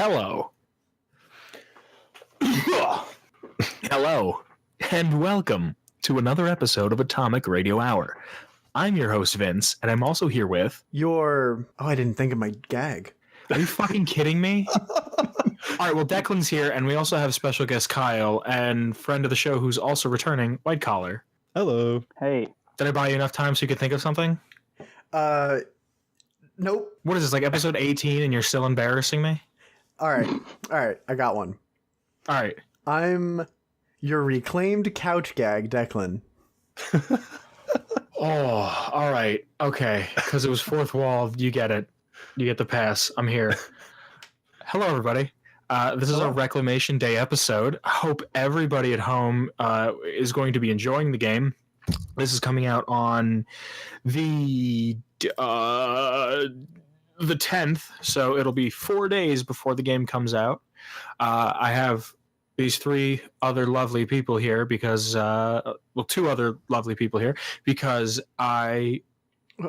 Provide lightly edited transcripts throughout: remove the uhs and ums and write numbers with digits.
Hello. Hello, and welcome to another episode of Atomic Radio Hour. I'm your host, Vince, and I'm also here with... I didn't think of my gag. Are you fucking kidding me? All right, well, Declan's here, and we also have special guest Kyle, and friend of the show who's also returning, White Collar. Hello. Hey. Did I buy you enough time so you could think of something? Nope. What is this, like episode 18, and you're still embarrassing me? All right, I got one. All right. I'm your reclaimed couch gag, Declan. Oh, all right. Okay, because it was fourth wall. You get it. You get the pass. I'm here. Hello, everybody. This is our Reclamation Day episode. I hope everybody at home is going to be enjoying the game. This is coming out on the 10th, so it'll be 4 days before the game comes out. I have these three other lovely people here because, two other lovely people here because I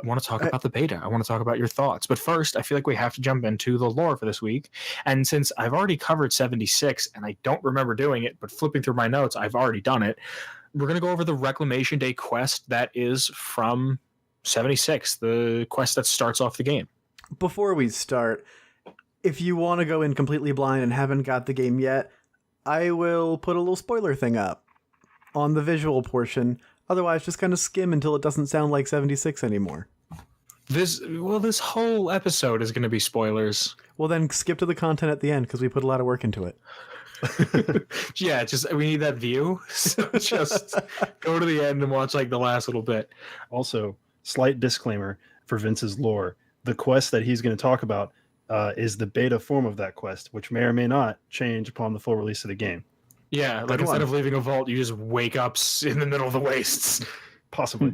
want to talk about the beta. I want to talk about your thoughts. But first, I feel like we have to jump into the lore for this week. And since I've already covered 76, and I don't remember doing it, but flipping through my notes, I've already done it. We're going to go over the Reclamation Day quest that is from 76, the quest that starts off the game. Before we start, if you want to go in completely blind and haven't got the game yet, I will put a little spoiler thing up on the visual portion. Otherwise, just kind of skim until it doesn't sound like 76 anymore. This whole episode is going to be spoilers. Well, then skip to the content at the end because we put a lot of work into it. Yeah, we need that view. So just go to the end and watch like the last little bit. Also, slight disclaimer for Vince's lore. The quest that he's going to talk about is the beta form of that quest, which may or may not change upon the full release of the game. Yeah, like instead of leaving a vault, you just wake up in the middle of the wastes. Possibly.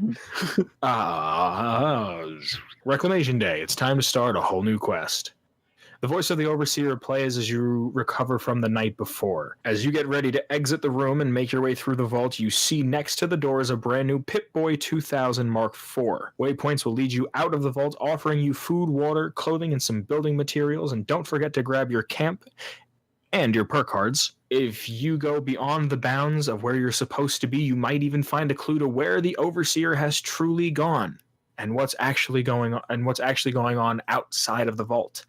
Reclamation Day. It's time to start a whole new quest. The voice of the Overseer plays as you recover from the night before. As you get ready to exit the room and make your way through the vault, you see next to the door is a brand new Pip-Boy 2000 Mark IV. Waypoints will lead you out of the vault, offering you food, water, clothing, and some building materials. And don't forget to grab your camp and your perk cards. If you go beyond the bounds of where you're supposed to be, you might even find a clue to where the Overseer has truly gone and what's actually going on outside of the vault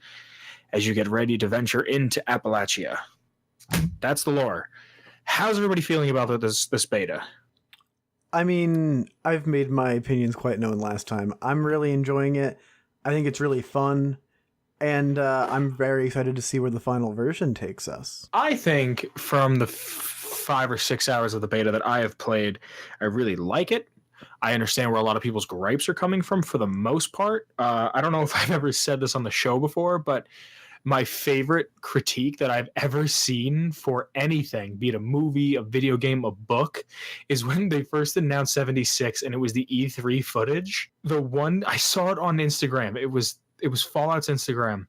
as you get ready to venture into Apocalyptia. That's the lore. How's everybody feeling about this beta? I mean, I've made my opinions quite known last time. I'm really enjoying it. I think it's really fun. And I'm very excited to see where the final version takes us. I think from the 5 or 6 hours of the beta that I have played, I really like it. I understand where a lot of people's gripes are coming from for the most part. I don't know if I've ever said this on the show before, but my favorite critique that I've ever seen for anything, be it a movie, a video game, a book, is when they first announced 76 and it was the E3 footage. The one, I saw it on Instagram. It was Fallout's Instagram.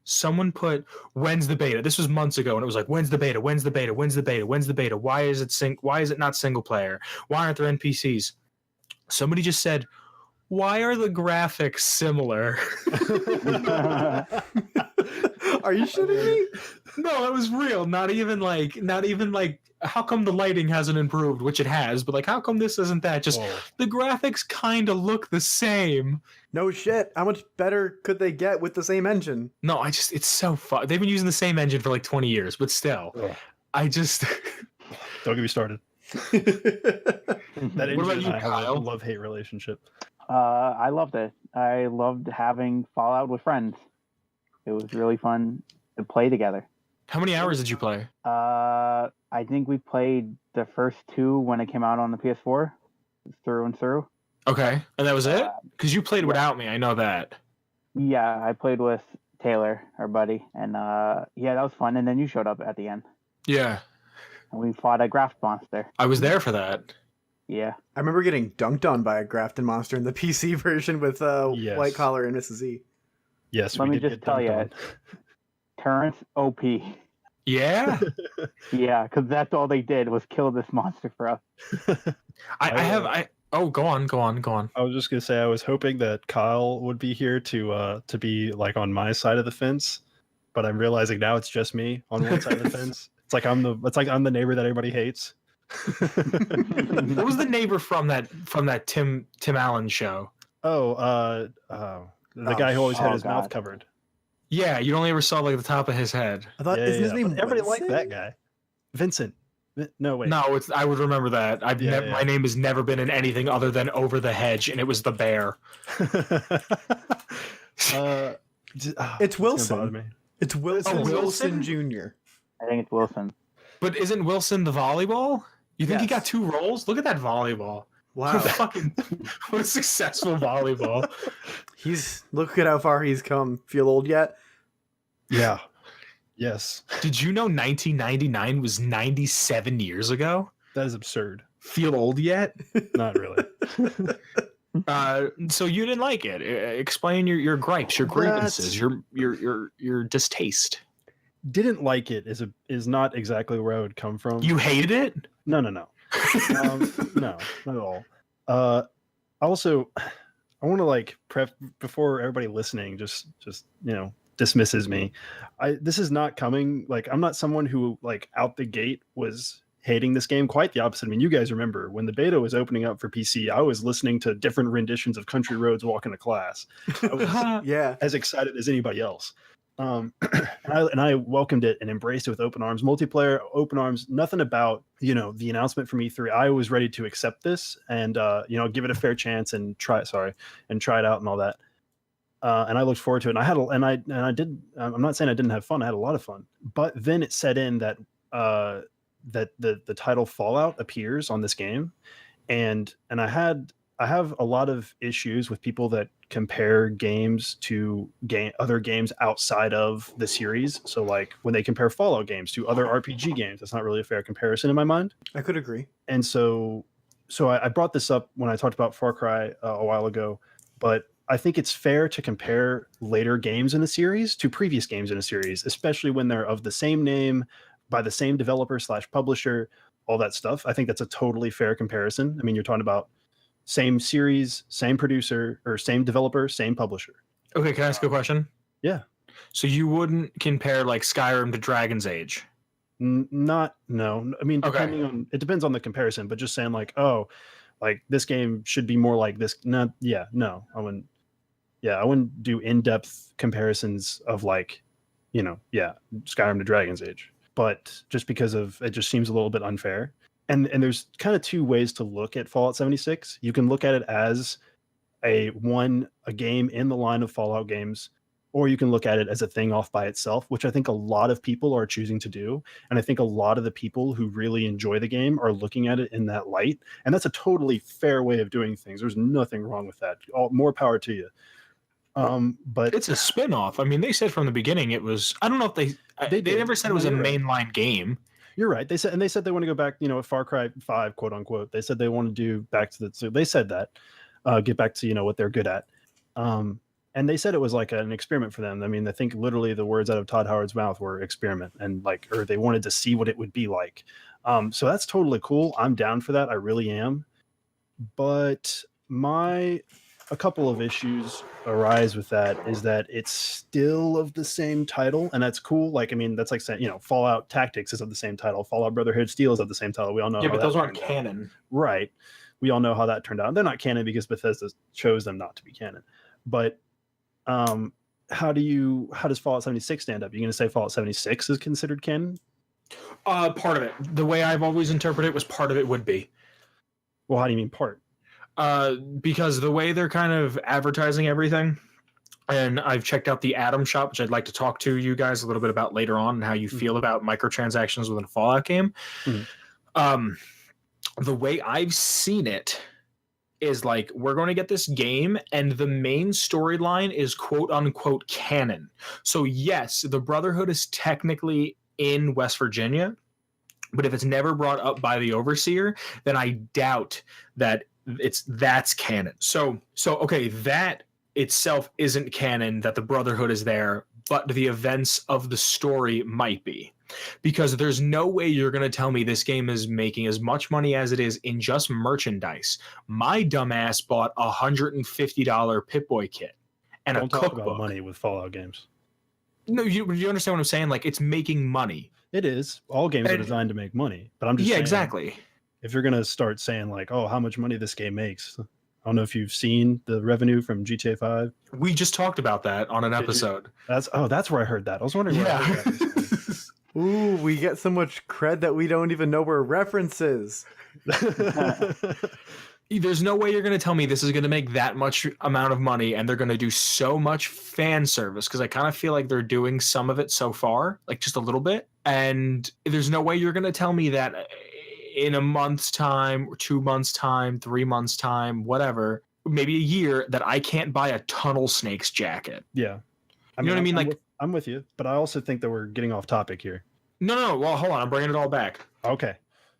Someone put, when's the beta? This was months ago, and it was like, when's the beta? When's the beta? When's the beta? When's the beta? Why is it not single player? Why aren't there NPCs? Somebody just said, why are the graphics similar? Are you shitting me? No, that was real. Not even like how come the lighting hasn't improved, which it has, but like how come this isn't that? Just the graphics kind of look the same. No shit. How much better could they get with the same engine? No, it's so fun. They've been using the same engine for like 20 years, but still. I just don't get me started. That engine what about you, and I have Kyle? a love-hate relationship. I loved it. I loved having Fallout with friends. It was really fun to play together. How many hours did you play? I think we played the first 2 when it came out on the PS4, through and through. Okay, and that was it? Because you played without me, I know that. Yeah, I played with Taylor, our buddy, and that was fun. And then you showed up at the end. Yeah. And we fought a Graft monster. I was there for that. Yeah. I remember getting dunked on by a Grafton monster in the PC version with Yes. White Collar and Mrs. E. Yes, Let we me did just get tell dunked you, on. Terrence OP. Yeah? Yeah, because that's all they did was kill this monster for us. Go on. I was just gonna say I was hoping that Kyle would be here to be like on my side of the fence, but I'm realizing now it's just me on one side of the fence. It's like I'm the neighbor that everybody hates. What was the neighbor from that Tim Allen show? The guy who always had his mouth God. covered. Yeah, you only ever saw like the top of his head. I thought, isn't his name But everybody liked that Wilson? guy. Vincent. No, wait. No, I would remember that. My name has never been in anything other than Over the Hedge, and it was the bear. It's Wilson. bother me. It's Wilson, Wilson? Jr. I think it's Wilson. But isn't Wilson the volleyball? You think he Yes. got 2 roles? Look at that volleyball. Wow. What a successful volleyball. Look at how far he's come. Feel old yet? Yeah. Yes. Did you know 1999 was 97 years ago? That is absurd. Feel old yet? Not really. So you didn't like it. Explain your gripes, your grievances, your distaste. Didn't like it is not exactly where I would come from. You hated it? No. No, not at all. Also, I want to like prep before everybody listening just dismisses me. This is not coming, like, I'm not someone who like out the gate was hating this game. Quite the opposite. I mean, you guys remember when the beta was opening up for PC, I was listening to different renditions of Country Roads Walking to Class. I was Yeah. as excited as anybody else. And I welcomed it and embraced it with open arms. Multiplayer, open arms, nothing about, the announcement from E3. I was ready to accept this and, give it a fair chance and try it out and all that. And I looked forward to it. And I did. I'm not saying I didn't have fun. I had a lot of fun. But then it set in that the title Fallout appears on this game, and I have a lot of issues with people that compare games to other games outside of the series. So like when they compare Fallout games to other RPG games, that's not really a fair comparison in my mind. I could agree. And so I brought this up when I talked about Far Cry a while ago, but I think it's fair to compare later games in the series to previous games in a series, especially when they're of the same name, by the same developer / publisher, all that stuff. I think that's a totally fair comparison. I mean, you're talking about same series, same producer, or same developer, same publisher. Okay, can I ask a question? Yeah. So you wouldn't compare like Skyrim to Dragon's Age? No. I mean, Okay. it depends on the comparison, but just saying like, oh, like this game should be more like this. No, I wouldn't. Yeah, I wouldn't do in-depth comparisons of like, Skyrim to Dragon's Age. But just because of it just seems a little bit unfair. And there's kind of 2 ways to look at Fallout 76. You can look at it as a game in the line of Fallout games, or you can look at it as a thing off by itself, which I think a lot of people are choosing to do. And I think a lot of the people who really enjoy the game are looking at it in that light. And that's a totally fair way of doing things. There's nothing wrong with that. More power to you. But It's a spin-off. I mean, they said from the beginning it was. I don't know if they never said it was a mainline game. You're right. They said they want to go back, Far Cry 5, quote unquote. They said they want to do back to so they said that, get back to, what they're good at. And they said it was like an experiment for them. I mean, I think literally the words out of Todd Howard's mouth were experiment, and or they wanted to see what it would be like. So that's totally cool. I'm down for that. I really am. But a couple of issues arise with that is that it's still of the same title, and that's cool. Like, I mean, that's like saying, Fallout Tactics is of the same title. Fallout Brotherhood Steel is of the same title. We all know. Yeah, how but that those aren't turned out. canon. Right. We all know how that turned out. They're not canon because Bethesda chose them not to be canon. But how does Fallout 76 stand up? You're going to say Fallout 76 is considered canon? Part of it. The way I've always interpreted it was part of it would be. Well, how do you mean part? Because the way they're kind of advertising everything, and I've checked out the Atom Shop, which I'd like to talk to you guys a little bit about later on, and how you feel about microtransactions within a Fallout game. The way I've seen it is like, we're going to get this game, and the main storyline is quote unquote canon. So yes, the Brotherhood is technically in West Virginia, but if it's never brought up by the Overseer, then I doubt that that's canon. So okay, that itself isn't canon, that the Brotherhood is there, but the events of the story might be. Because there's no way you're going to tell me this game is making as much money as it is in just merchandise. My dumbass bought $150 Pip-Boy kit and Don't a talk cookbook. about money with Fallout games. No, you understand what I'm saying? Like, it's making money. It is. All games are And- designed to make money, but I'm just Yeah, saying, exactly. if you're gonna start saying like, oh, how much money this game makes, I don't know if you've seen the revenue from GTA 5. We just talked about that on an Did you? episode. That's where I heard that. I was wondering where I heard that recently. Ooh, we get so much cred that we don't even know where references. There's no way you're going to tell me this is going to make that much amount of money and they're going to do so much fan service, because I kind of feel like they're doing some of it so far, like just a little bit. And there's no way you're going to tell me that in a month's time, or 2 months' time, 3 months' time, whatever, maybe a year, that I can't buy a Tunnel Snakes jacket. Yeah. You know what I mean? Like, I'm with you, but I also think that we're getting off topic here. no. Well, hold on. I'm bringing it all back. Okay.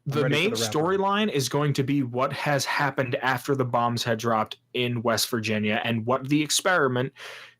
The main storyline is going to be what has happened after the bombs had dropped in West Virginia and what the experiment,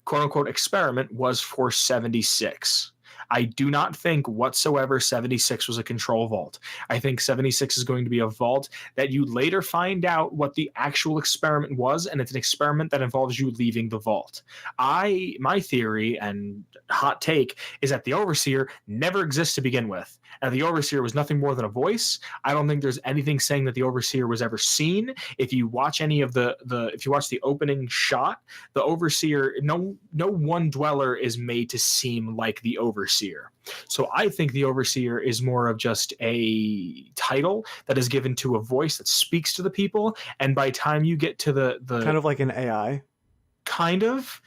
quote unquote experiment, was for 76. I do not think whatsoever 76 was a control vault. I think 76 is going to be a vault that you later find out what the actual experiment was, and it's an experiment that involves you leaving the vault. My theory and hot take is that the Overseer never exists to begin with. And the Overseer was nothing more than a voice. I don't think there's anything saying that the Overseer was ever seen. If you watch any of if you watch the opening shot, the Overseer, no one dweller is made to seem like the Overseer. So I think the Overseer is more of just a title that is given to a voice that speaks to the people. And by the time you get to the kind of like an AI, kind of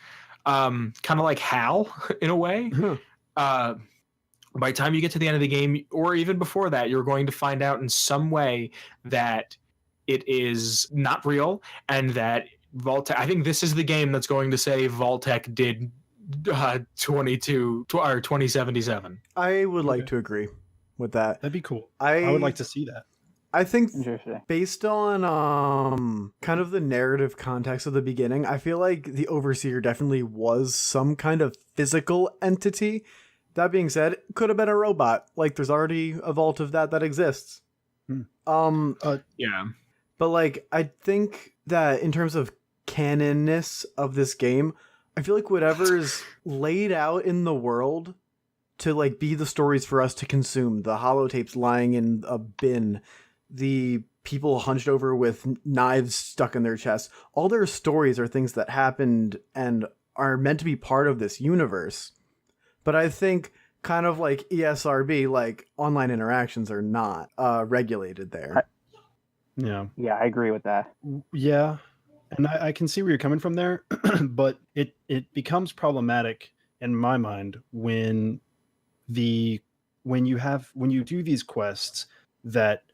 like Hal in a way. By the time you get to the end of the game, or even before that, you're going to find out in some way that it is not real, and that Vault-Tec, I think this is the game that's going to say Vault-Tec did 2077. I would like to agree with that. That'd be cool. I would like to see that. I think Interesting. based on kind of the narrative context of the beginning, I feel like the Overseer definitely was some kind of physical entity. That being said, it could have been a robot. Like, there's already a vault of that exists. Yeah. But like, I think that in terms of canonness of this game, I feel like whatever is laid out in the world to like be the stories for us to consume, the holotapes lying in a bin, the people hunched over with knives stuck in their chests, all their stories are things that happened and are meant to be part of this universe. But I think kind of like ESRB, like online interactions are not regulated there. Yeah. Yeah, I agree with that. Yeah. And I can see where you're coming from there, but it becomes problematic in my mind when you do these quests that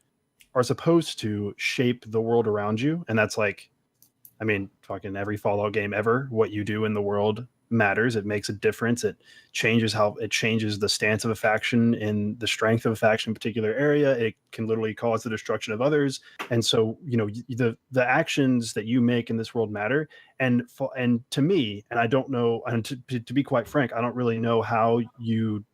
are supposed to shape the world around you. And that's like, I mean, fucking every Fallout game ever, what you do in the world matters. It makes a difference. It changes the stance of a faction and the strength of a faction in a particular area. It can literally cause the destruction of others. And so, the actions that you make in this world matter. And to me, and I don't know, and to be quite frank, I don't really know how you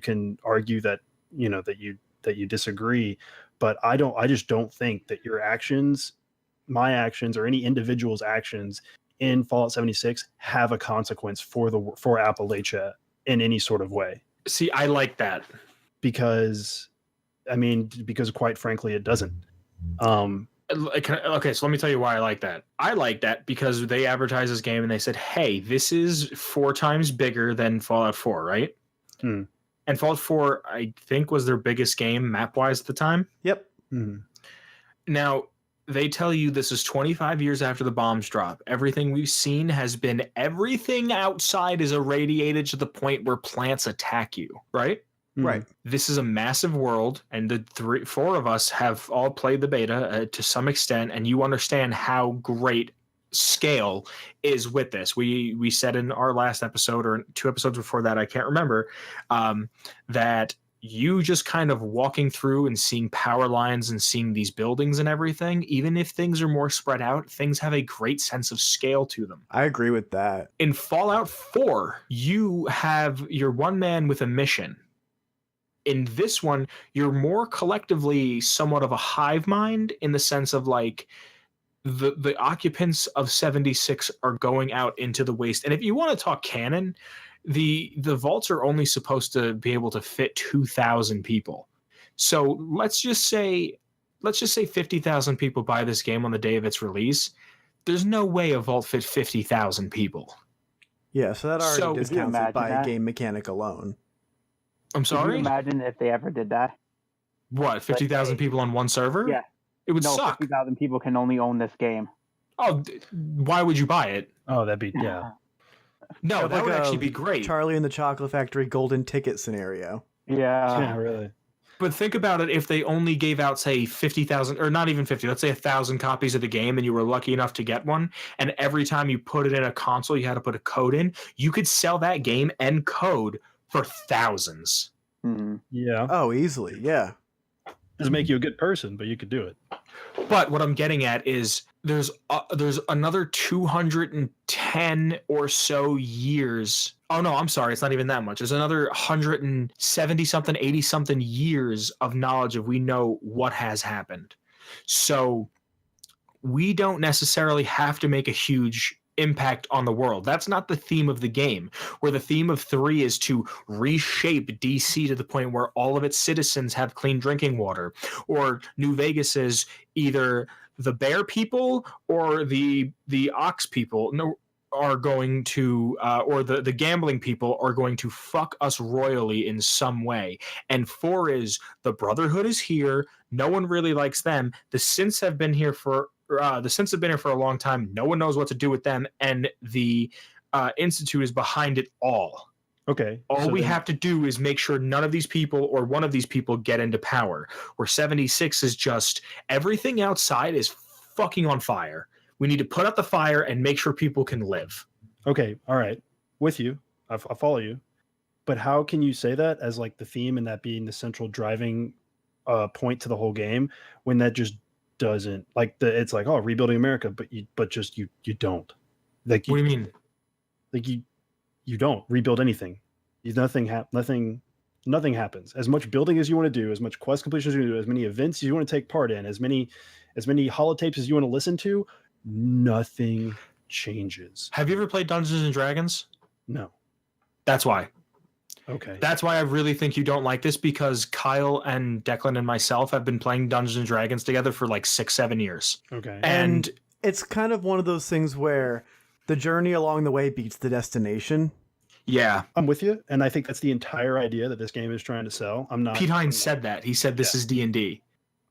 can argue that, that you disagree, but I just don't think that your actions, my actions, or any individual's actions in Fallout 76 have a consequence for Appalachia in any sort of way. See, I like that. Because quite frankly, it doesn't. Okay, so let me tell you why I like that. I like that because they advertised this game and they said, hey, this is 4 times bigger than Fallout 4, right? Hmm. And Fallout 4, I think, was their biggest game map-wise at the time. Yep. Hmm. Now, they tell you this is 25 years after the bombs drop. Everything we've seen has been, everything outside is irradiated to the point where plants attack you, right? Right. This is a massive world, and the 4 of us have all played the beta to some extent, and you understand how great scale is with this. We said in our last episode, or 2 episodes before that, I can't remember, that you just kind of walking through and seeing power lines and seeing these buildings and everything, even if things are more spread out, things have a great sense of scale to them. I agree with that. In Fallout 4, you have your one man with a mission. In this one, you're more collectively somewhat of a hive mind, in the sense of like, the occupants of 76 are going out into the waste. And if you want to talk canon, the vaults are only supposed to be able to fit 2,000 people. So let's just say 50,000 people buy this game on the day of its release. There's no way a vault fit 50,000 people. Yeah, so that already So- Could you discounts it imagine by a that? game mechanic alone. I'm Could you sorry? imagine if they ever did that? What, 50,000 people on one server? Yeah. It would No, suck. 50,000 people can only own this game. Oh, why would you buy it? Oh, that'd be yeah. No, Have that like would a actually be great. Charlie and the Chocolate Factory golden ticket scenario. Yeah, really. But think about it, if they only gave out, say, 50,000, or not even 50, let's say 1,000 copies of the game, and you were lucky enough to get one, and every time you put it in a console, you had to put a code in, you could sell that game and code for thousands. Mhm. Yeah, Oh, easily, yeah. doesn't make you a good person, but you could do it. But what I'm getting at is there's another 210 or so years. Oh no, I'm sorry, it's not even that much. There's another 170 something, 80 something years of knowledge of we know what has happened. So we don't necessarily have to make a huge impact on the world. That's not the theme of the game, where the theme of 3 is to reshape DC to the point where all of its citizens have clean drinking water, or New Vegas is either the bear people or the ox people are going to or the gambling people are going to fuck us royally in some way. And 4 is the Brotherhood is here, no one really likes them, the synths have been here for a long time. No one knows what to do with them, and the Institute is behind it all. Okay. All so we then- have to do is make sure none of these people or one of these people get into power. Where 76 is just everything outside is fucking on fire. We need to put out the fire and make sure people can live. Okay, all right, with you. I follow you. But how can you say that as like the theme and that being the central driving point to the whole game when that just doesn't it's like, oh, rebuilding America, but you don't like What do you mean? like you don't rebuild anything. Nothing happens. As much building as you want to do, as much quest completion as you want to do, as many events as you want to take part in, as many holotapes as you want to listen to, nothing changes. Have you ever played Dungeons and Dragons? No. That's why. Okay. That's why I really think you don't like this, because Kyle and Declan and myself have been playing Dungeons and Dragons together for like 6-7 years. Okay. And It's kind of one of those things where the journey along the way beats the destination. yeah, I'm with you, and I think that's the entire idea that this game is trying to sell. I'm not. Pete Hines said that. He said this is D&D.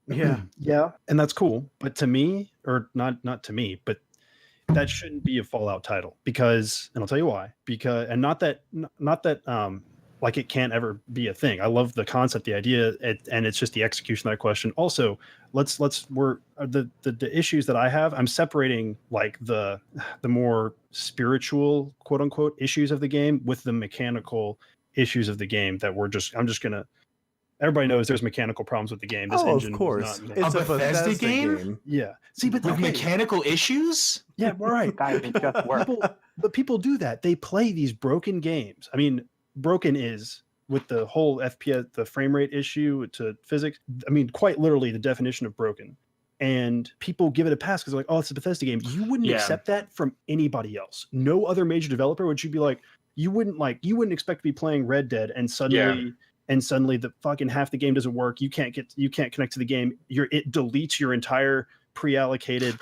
Yeah. Yeah, and that's cool. But to me, or not to me, but that shouldn't be a Fallout title, because, and I'll tell you why. Because, and not that like it can't ever be a thing. I love the concept, the idea, and it's just the execution of that question. Also, the issues that I have, I'm separating like the more spiritual, quote unquote, issues of the game with the mechanical issues of the game that everybody knows there's mechanical problems with the game. This Oh, engine of was course. not- It's A a Bethesda Bethesda game? game. yeah. See, but With okay. mechanical issues? Yeah, right. Guys, it just works. But people do that. They play these broken games. I mean, broken is with the whole FPS, the frame rate issue to physics. I mean, quite literally the definition of broken. And people give it a pass because they're like, oh, it's a Bethesda game. You wouldn't Yeah. accept that from anybody else. No other major developer would you be like, you wouldn't expect to be playing Red Dead and suddenly the fucking half the game doesn't work. You can't connect to the game. It deletes your entire pre-allocated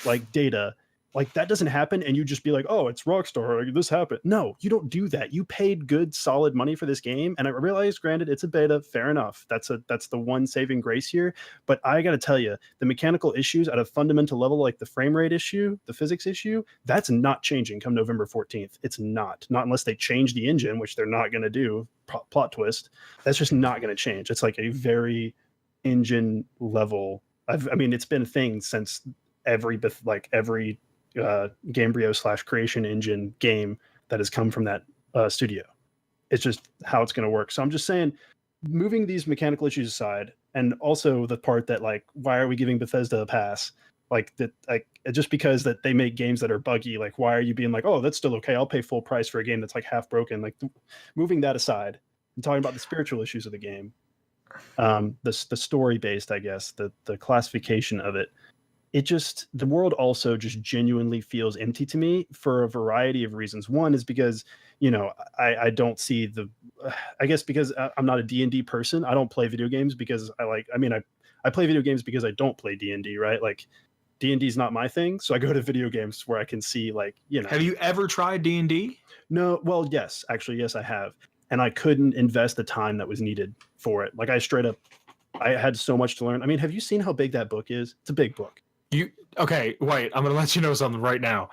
like data. Like that doesn't happen, and you just be like, oh, it's Rockstar, this happened. No, you don't do that. You paid good solid money for this game, and I realize, granted, it's a beta, fair enough. That's the one saving grace here. But I gotta tell you, the mechanical issues at a fundamental level, like the frame rate issue, the physics issue, that's not changing come November 14th. It's not unless they change the engine, which they're not gonna do. Plot twist. That's just not gonna change. It's like a very engine level. I mean, it's been a thing since every Gamebryo / creation engine game that has come from that studio. It's just how it's going to work. So I'm just saying, moving these mechanical issues aside, and also the part that like, why are we giving Bethesda a pass? Like that, like just because that they make games that are buggy, like why are you being like, oh, that's still okay, I'll pay full price for a game that's like half broken? Like moving that aside and talking about the spiritual issues of the game, the story based, I guess, the classification of it. the world also just genuinely feels empty to me for a variety of reasons. One is because, I don't see I guess because I'm not a D&D person. I don't play video games because I play video games because I don't play D&D, right? Like D&D is not my thing. So I go to video games where I can see Have you ever tried D&D? No, well, yes, actually, yes, I have. And I couldn't invest the time that was needed for it. Like I had so much to learn. I mean, have you seen how big that book is? It's a big book. Okay, wait, I'm going to let you know something right now.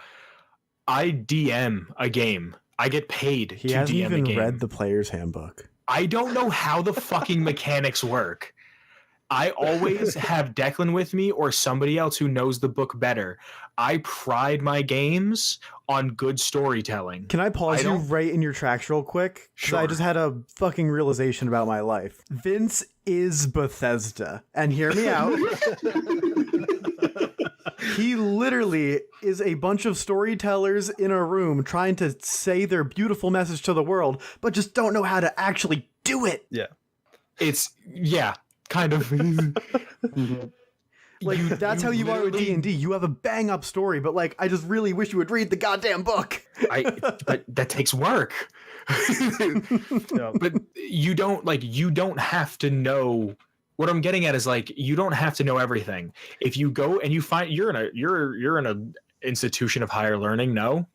I DM a game. I get paid He to hasn't DM a even game. read the player's handbook. I don't know how the fucking mechanics work. I always have Declan with me or somebody else who knows the book better. I pride my games on good storytelling. Can I pause you right in your tracks real quick? Because I Sure. just had a fucking realization about my life. Vince is Bethesda. And hear me out. He literally is a bunch of storytellers in a room trying to say their beautiful message to the world, but just don't know how to actually do it. Yeah. Kind of. Like, that's how you are with D&D. You have a bang-up story, but, like, I just really wish you would read the goddamn book. But that takes work. Yeah. But you don't have to know. What I'm getting at is, like, you don't have to know everything. If you go and you find you're in a institution of higher learning, no?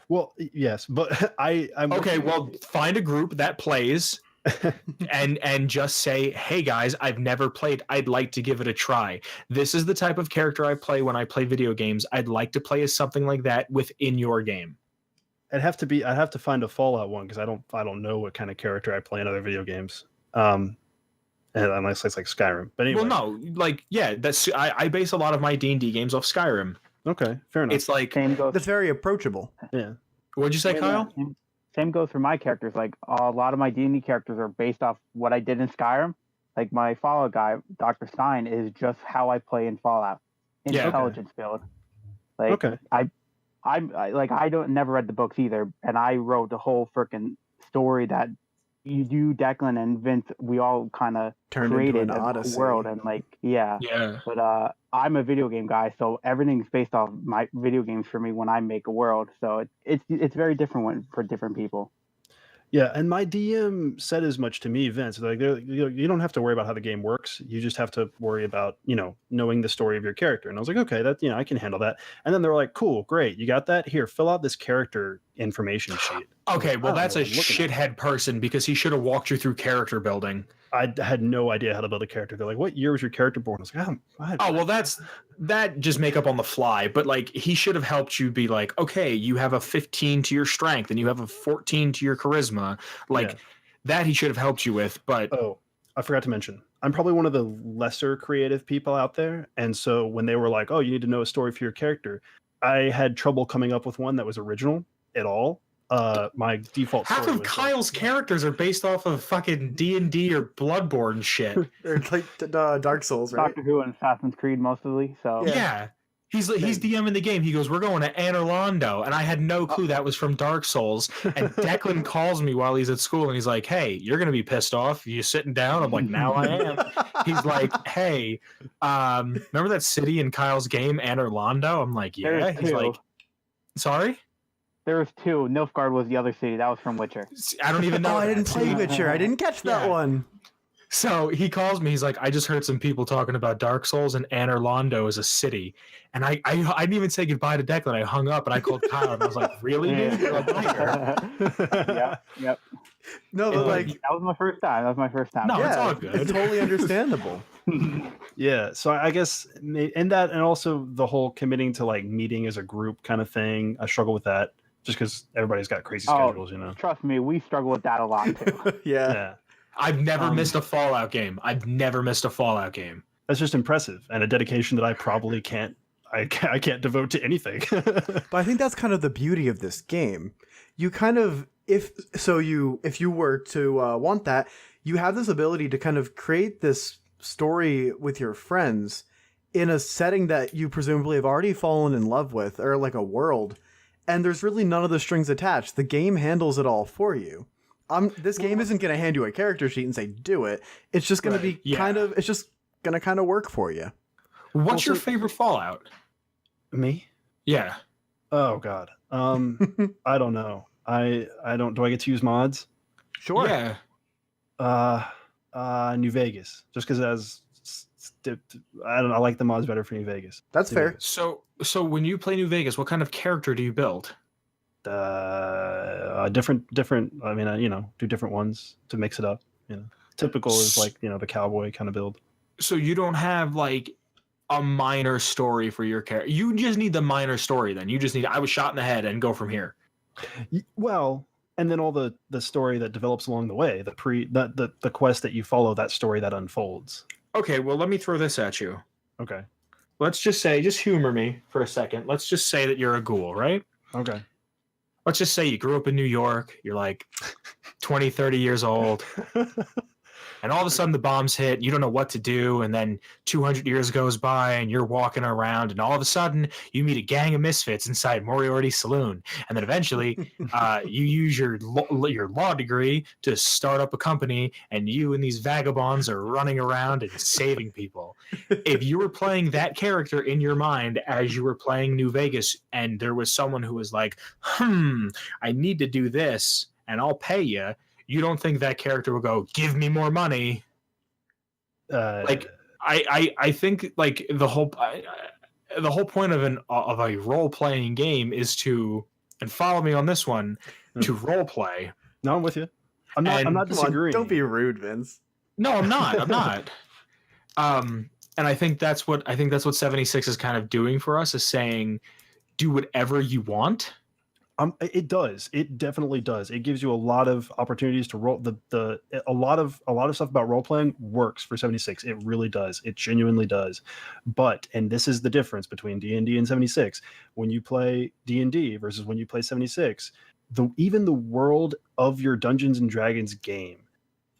Well, yes, but I'm Okay, well, find a group that plays and just say, hey guys, I've never played. I'd like to give it a try. This is the type of character I play when I play video games. I'd like to play as something like that within your game. I'd have to find a Fallout one because I don't know what kind of character I play in other video games. And unless it's like Skyrim. But anyway. Well, no, like, yeah, that's I base a lot of my D&D games off Skyrim. Okay, fair enough. It's like, Same goes. That's very approachable. Yeah. what'd you say, Kyle? Same goes for my characters. Like a lot of my D&D characters are based off what I did in Skyrim. Like my Fallout guy, Dr. Stein, is just how I play in Fallout. Yeah, Intelligence build. Like Okay. I don't never read the books either, and I wrote the whole freaking story that you, Declan, and Vince, we all kind of Turned created into an a odyssey. world, and yeah. But I'm a video game guy, so everything's based off my video games for me when I make a world. So it's very different for different people. Yeah, and my DM said as much to me, Vince. Like, you don't have to worry about how the game works. You just have to worry about, knowing the story of your character. And I was like, okay, that I can handle that. And then they were like, cool, great, you got that? Here, fill out this character information sheet. Okay, well, that's a I'm looking at shithead person because he should have walked you through character building. I had no idea how to build a character. They're like, what year was your character born? I was like, Oh, well, that just make up on the fly. But, like, he should have helped you be like, okay, you have a 15 to your strength and you have a 14 to your charisma. Like, Yeah. that he should have helped you with. But Oh, I forgot to mention, I'm probably one of the lesser creative people out there. And so when they were like, oh, you need to know a story for your character, I had trouble coming up with one that was original at all. My default half story of was Kyle's characters are based off of fucking D&D or Bloodborne shit. Or like Dark Souls, right? Doctor Who and Assassin's Creed mostly. So Yeah. He's DMing the game. He goes, we're going to Anne Orlando. And I had no clue that was from Dark Souls. And Declan calls me while he's at school and he's like, hey, you're going to be pissed off. You sitting down? I'm like, now I am. He's like, hey, remember that city in Kyle's game, Anne Orlando? I'm like, yeah. There's He's two. like, sorry? There was two. Nilfgaard was the other city. That was from Witcher. I don't even know. Oh, I that. didn't play Witcher. I didn't catch that Yeah. one. So he calls me. He's like, I just heard some people talking about Dark Souls and Anne Orlando as a city. And I didn't even say goodbye to Declan. I hung up and I called Kyle and I was like, really, dude? You're a liar. Yep. No, but like, That was my first time. No, yeah, it's all good. It's totally understandable. Yeah, so I guess and that, and also the whole committing to like meeting as a group kind of thing, I struggle with that just because everybody's got crazy schedules, Trust me, we struggle with that a lot too. Yeah. Yeah, I've never missed a Fallout game. that's just impressive and a dedication that I probably can't devote to anything. But I think that's kind of the beauty of this game. You kind of, if you were to want that, you have this ability to kind of create this story with your friends in a setting that you presumably have already fallen in love with, or like a world, and there's really none of the strings attached. The game handles it all for you. This game isn't going to hand you a character sheet and say, do it. It's just going to be Yeah. it's just going to kind of work for you. What's your favorite Fallout? Me? Yeah. Oh God. I don't know. I don't. Do I get to use mods? Sure. Yeah. New Vegas, just because it has. I don't know. I like the mods better for New Vegas. That's New fair. Vegas. So when you play New Vegas, what kind of character do you build? Different. I mean, do different ones to mix it up. Typical is like the cowboy kind of build. So you don't have like a minor story for your character. You just need the minor story. Then you just need I was shot in the head and go from here. Well, and then all the story that develops along the way, the quest that you follow, that story that unfolds. Okay, well let me throw this at you. Okay. Let's just say, just humor me for a second. Let's just say that you're a ghoul, right? Okay. Let's just say you grew up in New York. You're like 20, 30 years old. And all of a sudden the bombs hit, you don't know what to do, and then 200 years goes by and you're walking around, and all of a sudden you meet a gang of misfits inside Moriarty's saloon, and then eventually you use your law degree to start up a company, and you and these vagabonds are running around and saving people. If you were playing that character in your mind as you were playing New Vegas, and there was someone who was like, I need to do this, and I'll pay you, you don't think that character will go, give me more money? Like, I think like the whole point of a role playing game is to, and follow me on this one, to role play. No, I'm with you. I'm not disagreeing. Don't be rude, Vince. No, I'm not. I'm not. And I think that's what 76 is kind of doing for us, is saying, do whatever you want. It does. It definitely does. It gives you a lot of opportunities to roll. A lot of stuff about role playing works for 76. It really does. It genuinely does. But, and this is the difference between D&D and 76. When you play D&D versus when you play 76, even the world of your Dungeons and Dragons game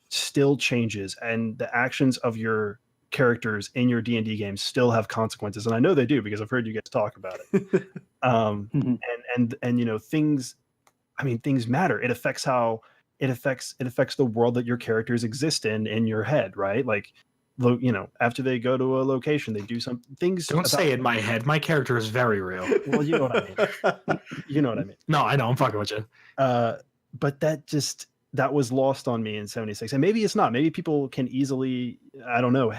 still changes, and the actions of your characters in your D&D games still have consequences, and I know they do because I've heard you guys talk about it. And things matter. It affects the world that your characters exist in your head, right? Like, after they go to a location, they do some things. Don't say in my head. My character is very real. Well, you know what I mean. You know what I mean. No, I know. I'm fucking with you. But that was lost on me in 76, and maybe it's not. Maybe people can easily, I don't know,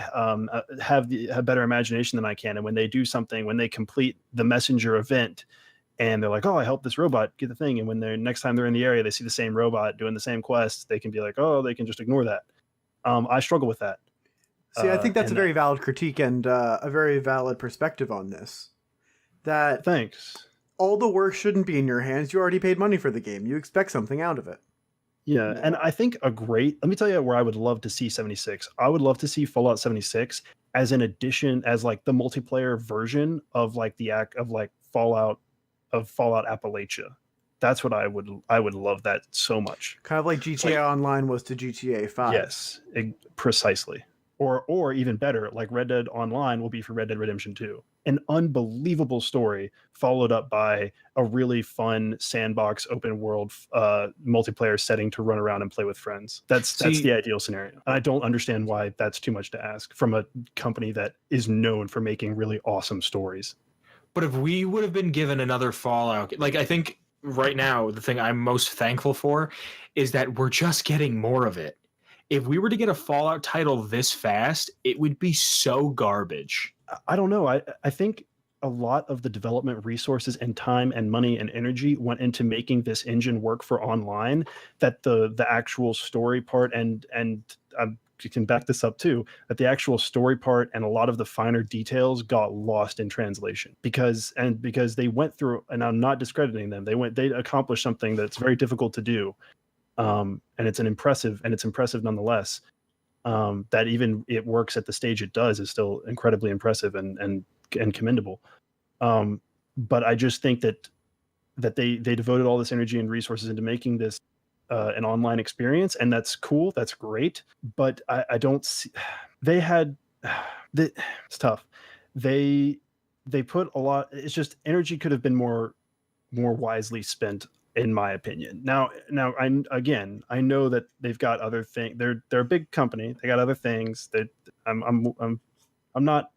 have better imagination than I can. And when they do something, when they complete the messenger event, and they're like, "Oh, I helped this robot get the thing," and when they're next time they're in the area, they see the same robot doing the same quest, they can be like, "Oh, they can just ignore that." I struggle with that. See, I think that's a very valid critique and a very valid perspective on this. That thanks. All the work shouldn't be in your hands. You already paid money for the game. You expect something out of it. Yeah, and I think let me tell you where I would love to see 76. I would love to see Fallout 76 as an addition, as like the multiplayer version of like Fallout Appalachia. That's what I would love that so much. Kind of like GTA Online was to GTA 5. Yes, precisely. Or even better, like Red Dead Online will be for Red Dead Redemption 2. An unbelievable story followed up by a really fun sandbox open world multiplayer setting to run around and play with friends. That's the ideal scenario. And I don't understand why that's too much to ask from a company that is known for making really awesome stories. But if we would have been given another Fallout, like I think right now the thing I'm most thankful for is that we're just getting more of it. If we were to get a Fallout title this fast, it would be so garbage. I don't know. I think a lot of the development resources and time and money and energy went into making this engine work for online, that the actual story part and you can back this up too, that the actual story part and a lot of the finer details got lost in translation because they went through, and I'm not discrediting them, they accomplished something that's very difficult to do. And it's impressive nonetheless. That even it works at the stage it does is still incredibly impressive and commendable. But I just think that they devoted all this energy and resources into making this an online experience, and that's cool, that's great. But I don't see it's tough. They put a lot. It's just energy could have been more wisely spent, in my opinion. Now I know that they've got other things. They're a big company. They got other things that I'm not,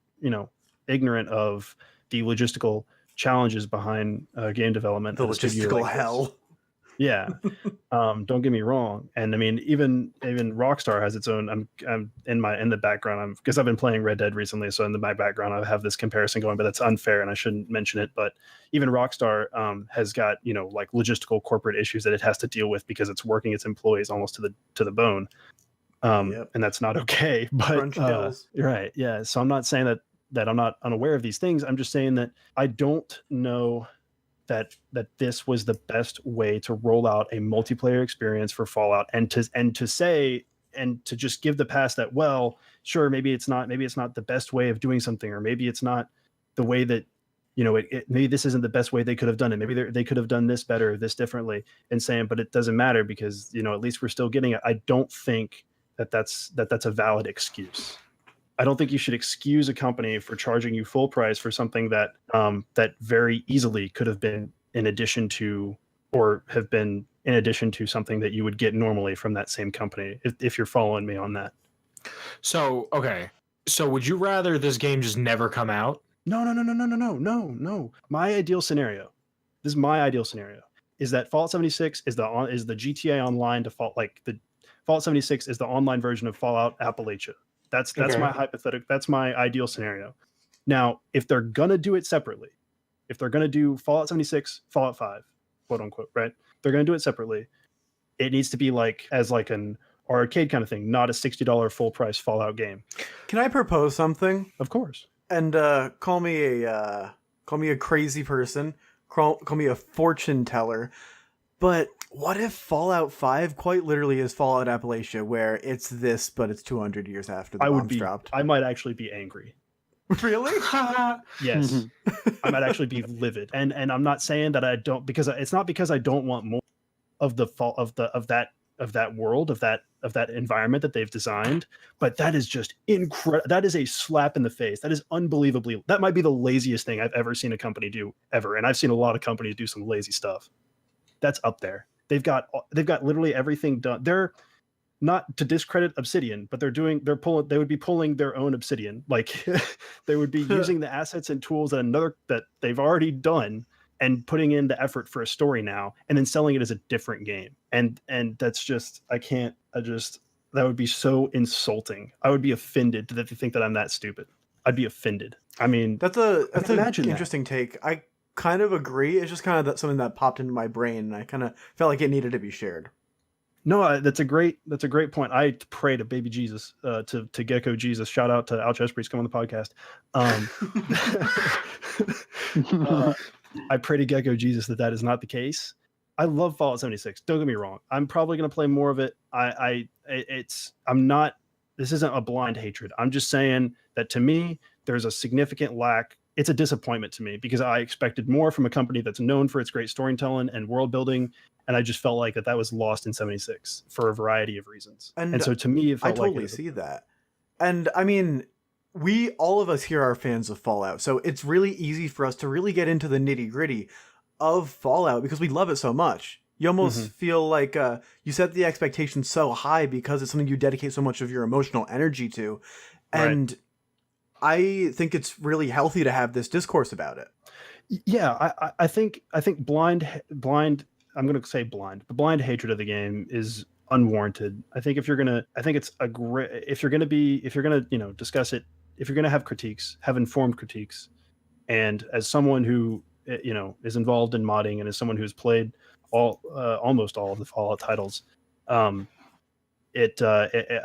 ignorant of the logistical challenges behind game development. The at a studio logistical like this. hell. Yeah. Don't get me wrong. And I mean, even Rockstar has its own. I'm in the background. Because I've been playing Red Dead recently, so in my background I have this comparison going, but that's unfair and I shouldn't mention it. But even Rockstar has got like logistical corporate issues that it has to deal with because it's working its employees almost to the bone. And that's not okay. But you're right. Yeah. So I'm not saying that I'm not unaware of these things. I'm just saying that I don't know that this was the best way to roll out a multiplayer experience for Fallout, and to say and to just give the pass that, well, sure, maybe it's not the best way of doing something, or maybe it's not the way that maybe this isn't the best way they could have done it. Maybe they could have done this better, this differently, and saying, but it doesn't matter because at least we're still getting it. I don't think that's a valid excuse. I don't think you should excuse a company for charging you full price for something that that very easily could have been in addition to, or have been in addition to something that you would get normally from that same company, if you're following me on that. So, okay. So would you rather this game just never come out? No. My ideal scenario, this is my ideal scenario, is that Fallout 76 is the GTA Online default, like the Fallout 76 is the online version of Fallout Appalachia. That's my hypothetical. That's my ideal scenario. Now, if they're gonna do it separately, if they're gonna do Fallout 76, Fallout 5, quote unquote, right? They're gonna do it separately. It needs to be like an arcade kind of thing, not a $60 full price Fallout game. Can I propose something? Of course. And call me a crazy person. Call me a fortune teller. But what if Fallout 5 quite literally is Fallout Appalachia, where it's this, but it's 200 years after the bombs dropped? I might actually be angry. Really? Yes. I might actually be livid. And I'm not saying that I don't, because it's not because I don't want more of the fall of that world, of that environment that they've designed, but that is just incredible. That is a slap in the face. That is unbelievably, that might be the laziest thing I've ever seen a company do ever. And I've seen a lot of companies do some lazy stuff. That's up there. They've got literally everything done. They're not to discredit Obsidian, but they would be pulling their own Obsidian. Like they would be using the assets and tools that they've already done and putting in the effort for a story now and then selling it as a different game. And that's just, that would be so insulting. I would be offended that they think that I'm that stupid. I'd be offended. I mean, that's an interesting take. I kind of agree. It's just kind of something that popped into my brain, and I kind of felt like it needed to be shared. No, that's a great point. I pray to baby Jesus, to Gecko Jesus. Shout out to Al Chespriest, come on the podcast. I pray to Gecko Jesus that is not the case. I love Fallout 76. Don't get me wrong. I'm probably going to play more of it. This isn't a blind hatred. I'm just saying that to me, there's a significant lack. It's a disappointment to me because I expected more from a company that's known for its great storytelling and world building. And I just felt like that was lost in 76 for a variety of reasons. And so to me, it felt I totally see that. And I mean, all of us here are fans of Fallout. So it's really easy for us to really get into the nitty gritty of Fallout because we love it so much. You almost feel like you set the expectations so high because it's something you dedicate so much of your emotional energy to. And I think it's really healthy to have this discourse about it. Yeah, I think blind, I'm going to say blind. The blind hatred of the game is unwarranted. I think if you're going to discuss it, if you're going to have critiques, have informed critiques. And as someone who, is involved in modding and as someone who's played almost all of the Fallout titles, I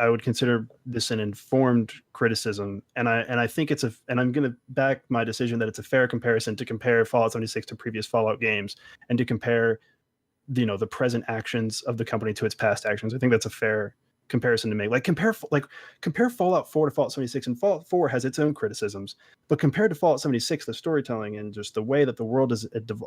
would consider this an informed criticism, and I think and I'm going to back my decision that it's a fair comparison to compare Fallout 76 to previous Fallout games and to compare, the present actions of the company to its past actions. I think that's a fair comparison to make. Compare Fallout 4 to Fallout 76, and Fallout 4 has its own criticisms, but compared to Fallout 76, the storytelling and just the way that the world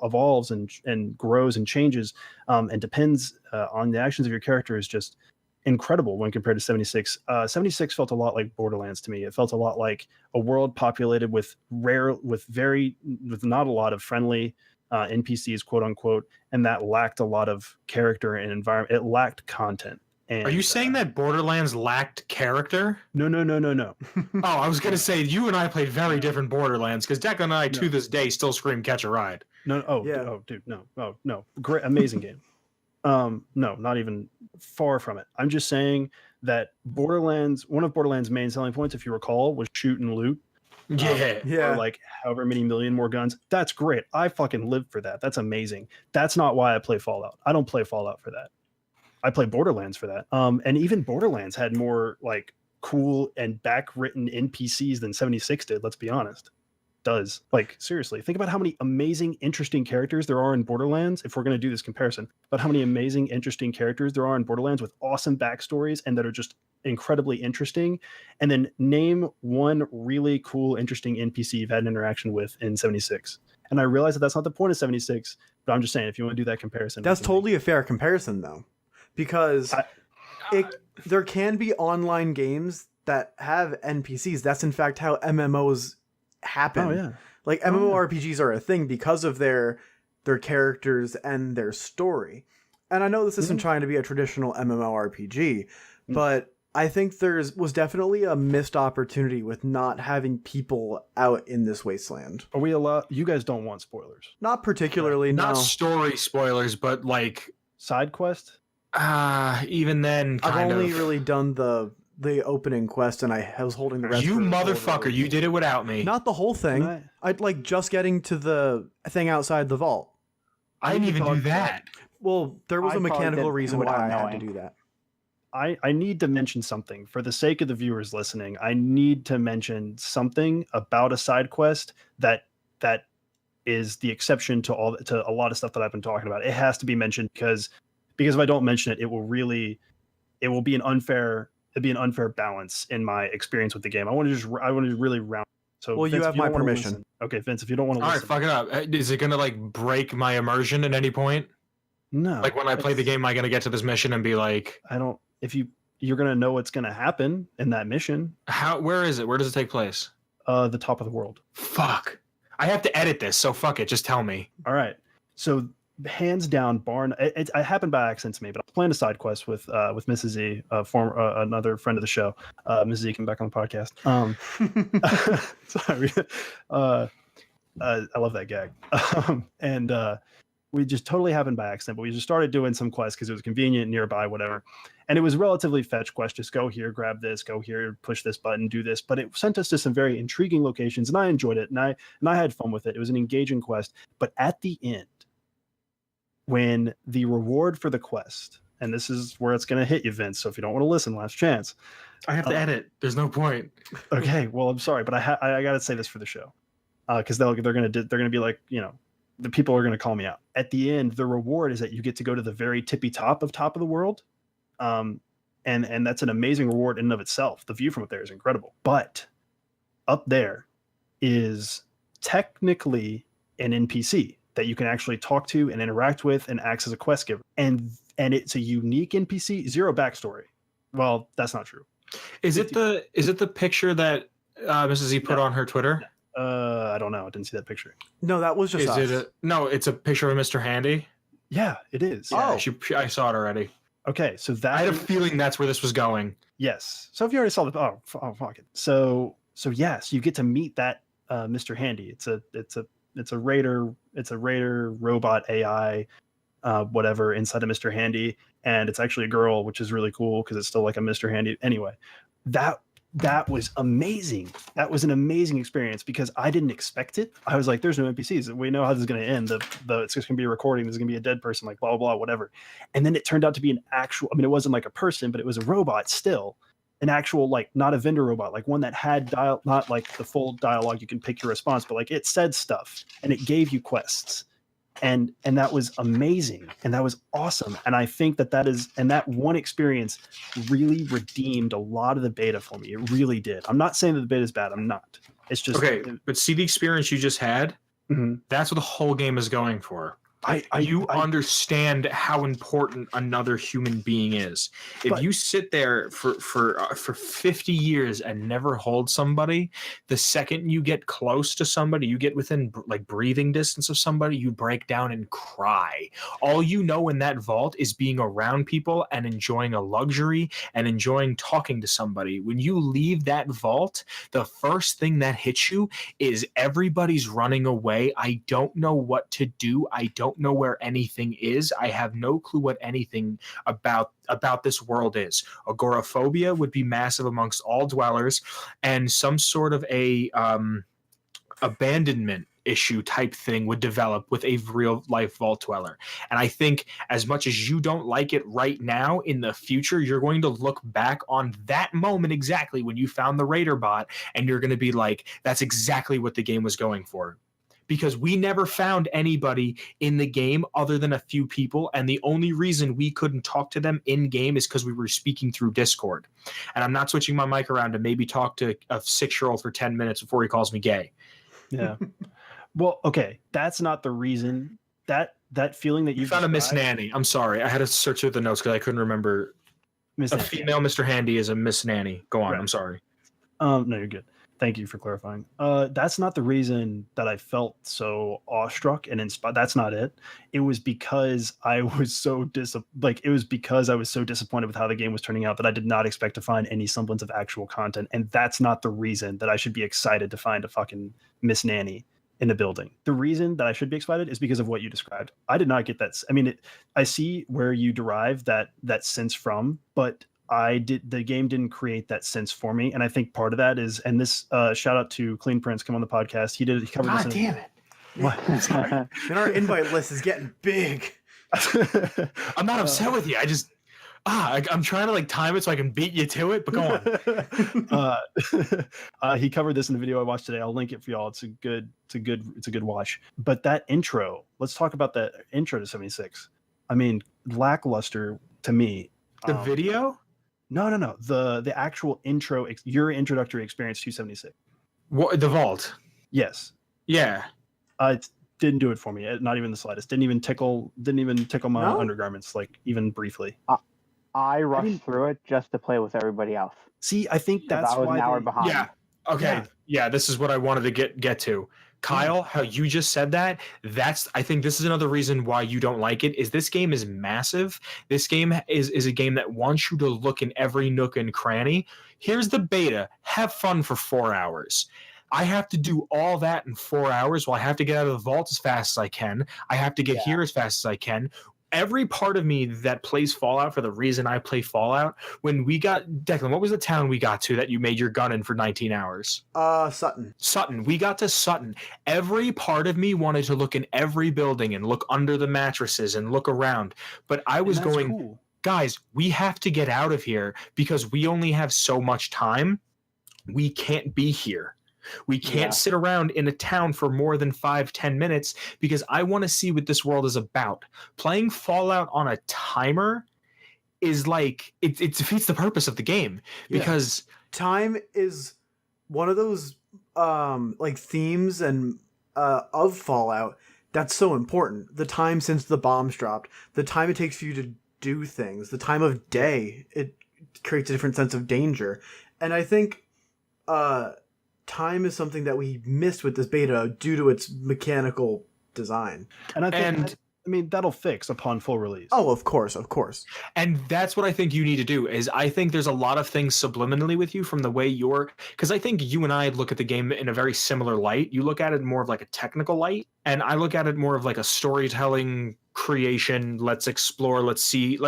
evolves and grows and changes and depends on the actions of your character is just incredible when compared to 76. 76 felt a lot like Borderlands to me. It felt a lot like a world populated with not a lot of friendly NPCs, quote unquote, and that lacked a lot of character and environment. It lacked content. And, are you saying that Borderlands lacked character? No. Oh, I was gonna say you and I played very different Borderlands because Declan and I No. to this day still scream "Catch a Ride." No. Oh, Yeah. dude, no. Oh, no. Great, amazing game. No, not even far from it. I'm just saying that one of Borderlands' main selling points, if you recall, was shoot and loot. Yeah. Or like however many million more guns. That's great. I fucking live for that. That's amazing. That's not why I play Fallout. I don't play Fallout for that. I play Borderlands for that. And even Borderlands had more like cool and backwritten NPCs than 76 did. Let's be honest. Does like seriously think about how many amazing, interesting characters there are in Borderlands. If we're going to do this comparison, but how many amazing, interesting characters there are in Borderlands with awesome backstories and that are just incredibly interesting. And then name one really cool, interesting NPC you've had an interaction with in 76. And I realize that that's not the point of 76, but I'm just saying if you want to do that comparison, That's totally a fair comparison, though, because there can be online games that have NPCs. That's in fact how MMOs happen. Oh yeah, like MMORPGs are a thing because of their characters and their story. And I know this isn't trying to be a traditional MMORPG, but I think was definitely a missed opportunity with not having people out in this wasteland. Are we allowed? You guys don't want spoilers? Not particularly, Not no. story spoilers, but like Side quest? Even then, I've only really done the opening quest, and I was holding the rest. You for motherfucker! You did it without me. Not the whole thing. I'd like just getting to the thing outside the vault. I didn't even do that. Well, there was a mechanical reason why I had to do that. I need to mention something for the sake of the viewers listening. I need to mention something about a side quest that is the exception to a lot of stuff that I've been talking about. It has to be mentioned because if I don't mention it, it will be an unfair balance in my experience with the game. I want to really round. So well, Vince, you have my permission. Okay, Vince, if you don't want to all listen. right, fuck it up. Is it gonna like break my immersion at any point? No. Like when I play the game, am I gonna get to this mission and be like, I don't. If you're gonna know what's gonna happen in that mission. Where is it? Where does it take place? The top of the world. Fuck. I have to edit this, so fuck it. Just tell me. All right. So hands down, it happened by accident to me, but I was playing a side quest with Mrs. Z, another friend of the show. Mrs. Z came back on the podcast. Sorry. I love that gag. And we just totally happened by accident, but we just started doing some quests because it was convenient, nearby, whatever. And it was relatively fetch quest. Just go here, grab this, go here, push this button, do this. But it sent us to some very intriguing locations, and I enjoyed it, and I had fun with it. It was an engaging quest. But at the end, when the reward for the quest, and this is where it's going to hit you, Vince. So if you don't want to listen, last chance. I have to edit. There's no point. Okay, well, I'm sorry, but I got to say this for the show, because they're going to be like, the people are going to call me out. At the end, the reward is that you get to go to the very tippy top of the world. And that's an amazing reward in and of itself. The view from up there is incredible. But up there is technically an NPC that you can actually talk to and interact with and acts as a quest giver. And it's a unique NPC, zero backstory. Well, that's not true. Is it the picture that Mrs. Z put on her Twitter? I don't know. I didn't see that picture. No, that was just us. No, it's a picture of Mr. Handy. Yeah, it is. Yeah, I saw it already. Okay, so I had a feeling that's where this was going. Yes. So if you already saw the fuck it. So yes, you get to meet that Mr. Handy. It's a raider robot AI, whatever inside of Mr. Handy, and it's actually a girl, which is really cool because it's still like a Mr. Handy. Anyway, that was amazing. That was an amazing experience because I didn't expect it. I was like, there's no NPCs. We know how this is going to end. It's just going to be a recording. There's going to be a dead person, like blah, blah, blah, whatever. And then it turned out to be an actual, it wasn't like a person, but it was a robot still. An actual, like, not a vendor robot, like one that had not like the full dialogue. You can pick your response, but like it said stuff and it gave you quests. And that was amazing. And that was awesome. And I think that one experience really redeemed a lot of the beta for me. It really did. I'm not saying that the beta is bad. I'm not. It's just okay. But see the experience you just had. Mm-hmm. That's what the whole game is going for. You understand how important another human being is. If you sit there for 50 years and never hold somebody, the second you get close to somebody, you get within like breathing distance of somebody, you break down and cry. All you know in that vault is being around people and enjoying a luxury and enjoying talking to somebody. When you leave that vault, the first thing that hits you is everybody's running away. I don't know what to do. I don't know where anything is. I have no clue what anything about this world is. Agoraphobia would be massive amongst all dwellers, and some sort of a abandonment issue type thing would develop with a real life vault dweller. And I think as much as you don't like it right now, in the future, you're going to look back on that moment exactly when you found the Raider bot, and you're going to be like, that's exactly what the game was going for. Because we never found anybody in the game other than a few people, and the only reason we couldn't talk to them in game is because we were speaking through Discord. And I'm not switching my mic around to maybe talk to a 6-year-old for 10 minutes before he calls me gay. Yeah. Well, okay, that's not the reason. That feeling that you found a Miss Nanny. I'm sorry, I had to search through the notes because I couldn't remember. A female Mr. Handy is a Miss Nanny. Go on. Right. I'm sorry. No, you're good. Thank you for clarifying. That's not the reason that I felt so awestruck and inspired. That's not it. It was because I was so disappointed with how the game was turning out that I did not expect to find any semblance of actual content. And that's not the reason that I should be excited to find a fucking Miss Nanny in the building. The reason that I should be excited is because of what you described. I did not get that. I mean, I see where you derive that sense from, but the game didn't create that sense for me. And I think part of that is, and this shout out to Clean Prince, come on the podcast. He covered this. God damn it. What? Sorry. And our invite list is getting big. I'm not upset with you. I just, I'm trying to like time it so I can beat you to it, but go on. He covered this in the video I watched today. I'll link it for y'all. It's a good watch. But that intro, let's talk about that intro to 76. I mean, lackluster to me. The video? No. The actual intro, your introductory experience to 76. What, the vault? Yes. Yeah. It didn't do it for me. Not even the slightest. Didn't even tickle my undergarments, like even briefly. I rushed through it just to play with everybody else. See, I think that's I was why an hour behind. Yeah. Okay. Yeah. This is what I wanted to get to. Kyle, how you just said that, I think this is another reason why you don't like it, is this game is massive. This game is a game that wants you to look in every nook and cranny. Here's the beta. Have fun for 4 hours. I have to do all that in 4 hours. Well, I have to get out of the vault as fast as I can. I have to get here as fast as I can. Every part of me that plays Fallout for the reason I play Fallout, when we got, Declan, what was the town we got to that you made your gun in for 19 hours? Sutton. Sutton. We got to Sutton. Every part of me wanted to look in every building and look under the mattresses and look around. But I was going, cool. Guys, we have to get out of here because we only have so much time. We can't be here. We can't sit around in a town for more than 5-10 minutes because I want to see what this world is about. Playing Fallout on a timer is like, it defeats the purpose of the game because time is one of those like themes and of Fallout that's so important. The time since the bombs dropped, the time it takes for you to do things, the time of day, it creates a different sense of danger. And I think time is something that we missed with this beta due to its mechanical design. And I think I mean, that'll fix upon full release. Oh, of course. And that's what I think you need to do, is I think there's a lot of things subliminally with you from the way because I think you and I look at the game in a very similar light. You look at it more of like a technical light, and I look at it more of like a storytelling creation. Let's explore, let's see,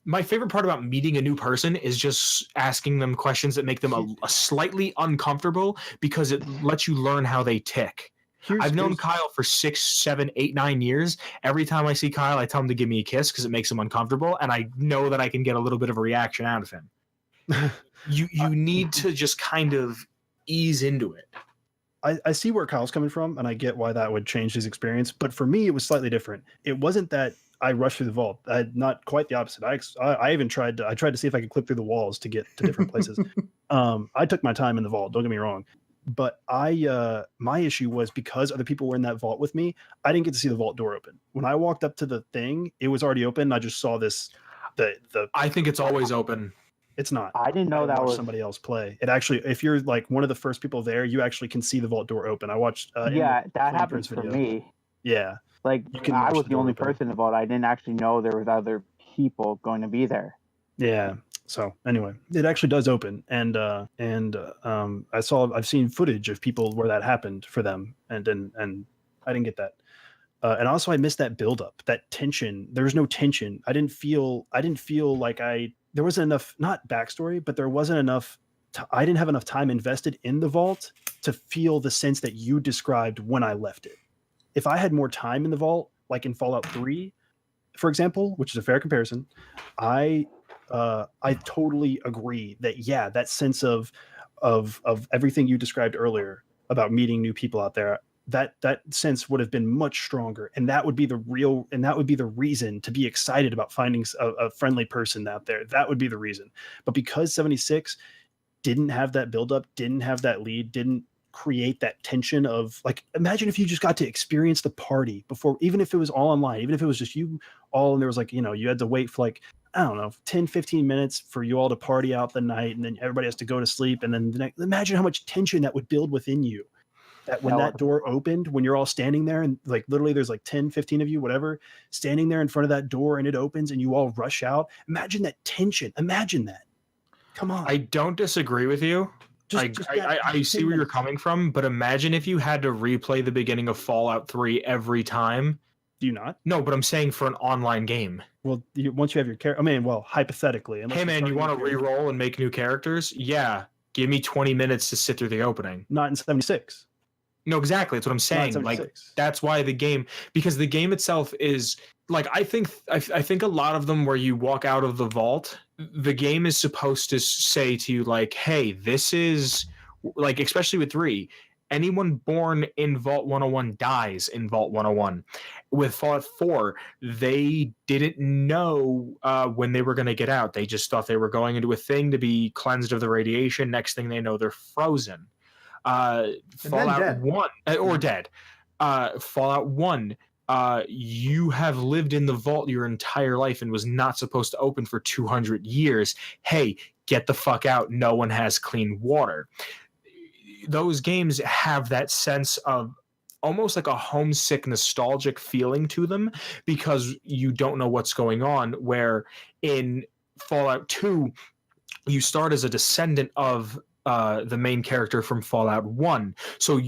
my favorite part about meeting a new person is just asking them questions that make them a slightly uncomfortable because it lets you learn how they tick. I've known Kyle for 6, 7, 8, 9 years. Every time I see Kyle, I tell him to give me a kiss because it makes him uncomfortable, and I know that I can get a little bit of a reaction out of him. You need to just kind of ease into it. I see where Kyle's coming from, and I get why that would change his experience. But for me, it was slightly different. It wasn't that I rushed through the vault. Not quite the opposite. I even tried to see if I could clip through the walls to get to different places. I took my time in the vault. Don't get me wrong. But my issue was because other people were in that vault with me, I didn't get to see the vault door open. When I walked up to the thing, it was already open. And I just saw this. I think it's always open. It's not. I didn't know that was somebody else play. It actually, if you're like one of the first people there, you actually can see the vault door open. I watched. Yeah, that happens for me. Yeah, like I was the only person in the vault. I didn't actually know there was other people going to be there. Yeah. So anyway, it actually does open, and I've seen footage of people where that happened for them, and I didn't get that. And also I missed that buildup, that tension. There was no tension. I didn't feel like there wasn't enough, not backstory, but there wasn't enough. I didn't have enough time invested in the vault to feel the sense that you described when I left it. If I had more time in the vault, like in Fallout 3, for example, which is a fair comparison, I totally agree that, yeah, that sense of everything you described earlier about meeting new people out there, that sense would have been much stronger, and that would be the reason to be excited about finding a friendly person out there. That would be the reason. But because 76 didn't have that buildup, didn't have that lead, didn't create that tension of, like, imagine if you just got to experience the party before, even if it was all online, even if it was just you all, and there was like, you had to wait for like, I don't know, 10, 15 minutes for you all to party out the night, and then everybody has to go to sleep. And then imagine how much tension that would build within you. That when that door opened, when you're all standing there, and like literally there's like 10, 15 of you, whatever, standing there in front of that door, and it opens and you all rush out. Imagine that tension. Imagine that. Come on. I don't disagree with you. I see where you're coming from, but imagine if you had to replay the beginning of Fallout 3 every time. Do you not? No, but I'm saying for an online game. Well, once you have your character, I mean, well, hypothetically. Hey, man, you want to re-roll and make new characters? Yeah. Give me 20 minutes to sit through the opening. Not in 76. No, exactly. That's what I'm saying. Like, that's why because the game itself is like, I think a lot of them where you walk out of the vault, the game is supposed to say to you, like, hey, this is like, especially with 3, anyone born in Vault 101 dies in Vault 101. With Fallout 4, they didn't know when they were going to get out. They just thought they were going into a thing to be cleansed of the radiation. Next thing they know, they're frozen. Fallout 1 or dead. Fallout 1, you have lived in the vault your entire life and was not supposed to open for 200 years. Hey, get the fuck out. No one has clean water. Those games have that sense of almost like a homesick, nostalgic feeling to them because you don't know what's going on, where in Fallout 2, you start as a descendant of the main character from Fallout 1. So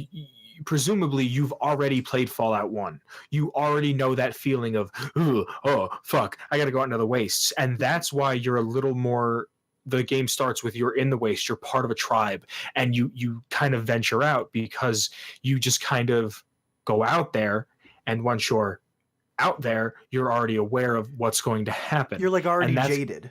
presumably you've already played Fallout 1. You already know that feeling of, oh, fuck, I got to go out into the wastes. And that's why you're a little more, the game starts with you're in the waste, you're part of a tribe, and you kind of venture out because you just kind of go out there, and once you're out there, you're already aware of what's going to happen. You're like already jaded.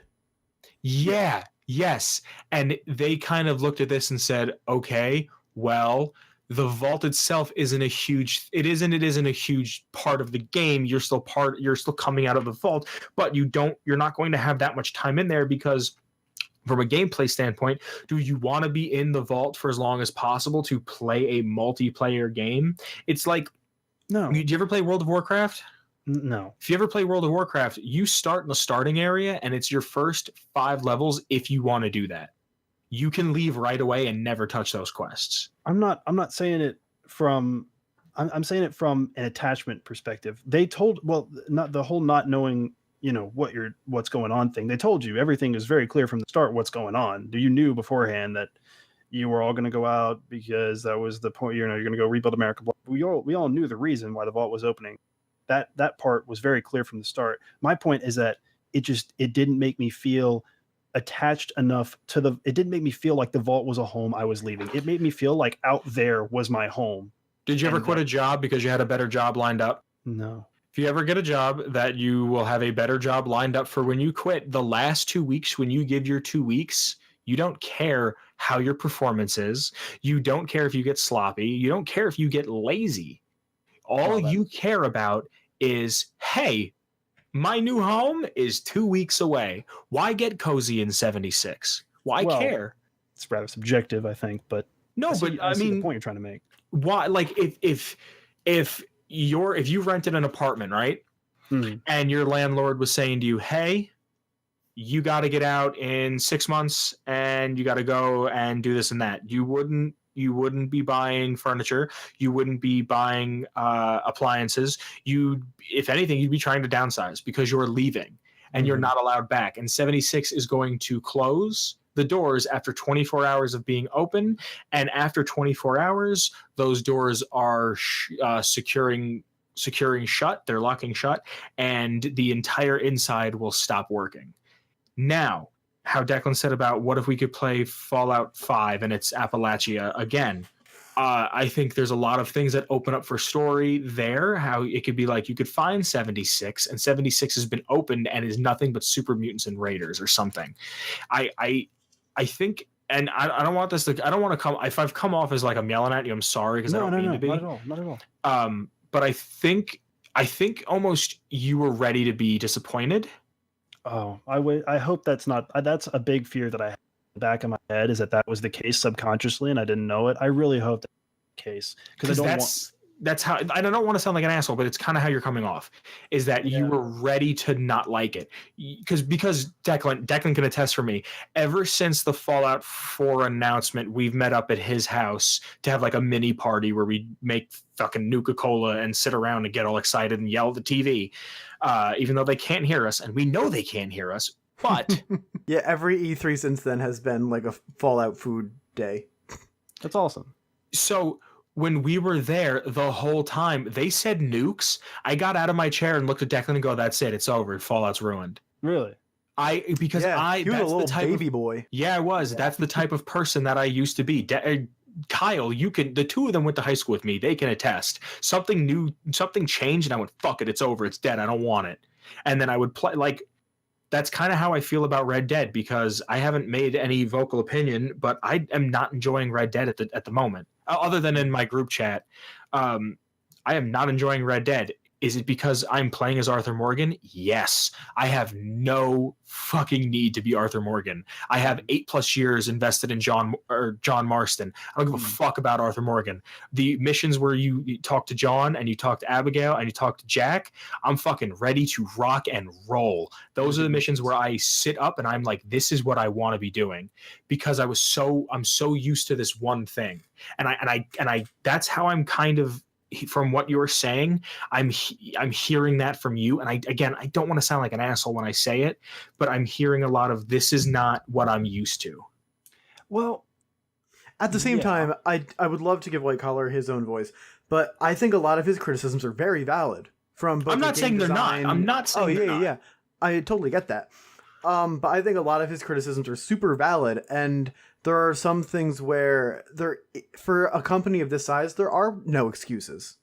Yeah. Yes. And they kind of looked at this and said, okay, well, the vault itself isn't a huge part of the game. You're still coming out of the vault, but you're not going to have that much time in there because from a gameplay standpoint, do you want to be in the vault for as long as possible to play a multiplayer game? It's like, no. Do you ever play World of Warcraft? No. If you ever play World of Warcraft, you start in the starting area and it's your first 5 levels if you want to do that. You can leave right away and never touch those quests. I'm not saying it from I'm saying it from an attachment perspective. They told, well, not the whole not knowing, what's going on thing. They told you everything is very clear from the start what's going on. You knew beforehand that you were all going to go out because that was the point. You're going to go rebuild America. We all knew the reason why the vault was opening. That part was very clear from the start. My point is that it didn't make me feel attached enough to it didn't make me feel like the vault was a home I was leaving. It made me feel like out there was my home. Did you ever quit a job because you had a better job lined up? No. If you ever get a job that you will have a better job lined up for when you quit, the last 2 weeks, when you give your 2 weeks, you don't care how your performance is. You don't care if you get sloppy. You don't care if you get lazy. All you care about is, hey, my new home is 2 weeks away. Why get cozy in 76? Why care? It's rather subjective, I think, but No, I see, but I I see the mean, point you're trying to make. why? Like, if you rented an apartment, right, and your landlord was saying to you, "Hey, you got to get out in 6 months, and you got to go and do this and that," you wouldn't be buying furniture. You wouldn't be buying appliances. If anything, you'd be trying to downsize because you're leaving and you're not allowed back. And 76 is going to close the doors after 24 hours of being open. And after 24 hours, those doors are securing shut. They're locking shut, and the entire inside will stop working. Now, how Declan said about what if we could play Fallout 5 and it's Appalachia again. I think there's a lot of things that open up for story there. How it could be like you could find 76, and 76 has been opened and is nothing but super mutants and raiders or something. I think, and I don't want this to. I don't want to come. If I've come off as like I'm yelling at you, I'm sorry because I don't mean to be. Not at all. But I think almost you were ready to be disappointed. Oh, I hope that's not. That's a big fear that I have in the back of my head, is that was the case subconsciously and I didn't know it. I really hope that's the case, because that's how. I don't want to sound like an asshole, but it's kind of how you're coming off. Is that you were ready to not like it? Because Declan can attest for me. Ever since the Fallout 4 announcement, we've met up at his house to have like a mini party where we make fucking Nuka-Cola and sit around and get all excited and yell at the TV, even though they can't hear us, and we know they can't hear us. But yeah, every E3 since then has been like a Fallout food day. That's awesome. So when we were there the whole time, they said nukes. I got out of my chair and looked at Declan and go, "That's it. It's over. Fallout's ruined." Really? He was a little baby boy. Yeah, I was. Yeah. That's the type of person that I used to be. Kyle, the two of them went to high school with me. They can attest. Something new, something changed, and I went, "Fuck it. It's over. It's dead. I don't want it." And then I would play like. That's kind of how I feel about Red Dead, because I haven't made any vocal opinion, but I am not enjoying Red Dead at the moment. Other than in my group chat, I am not enjoying Red Dead. Is it because I'm playing as Arthur Morgan? Yes. I have no fucking need to be Arthur Morgan. I have 8+ years invested in John Marston. I don't give a fuck about Arthur Morgan. The missions where you talk to John and you talk to Abigail and you talk to Jack, I'm fucking ready to rock and roll. Those are the missions where I sit up and I'm like, this is what I want to be doing, because I'm so used to this one thing. And I that's how I'm kind of, from what you're saying, I'm hearing that from you. And I don't want to sound like an asshole when I say it, but I'm hearing a lot of, this is not what I'm used to. Well, at the same time, I would love to give White Collar his own voice, but I think a lot of his criticisms are very valid. I'm not saying they're not. I'm not saying they're not. Yeah. I totally get that. But I think a lot of his criticisms are super valid, and there are some things where for a company of this size, there are no excuses.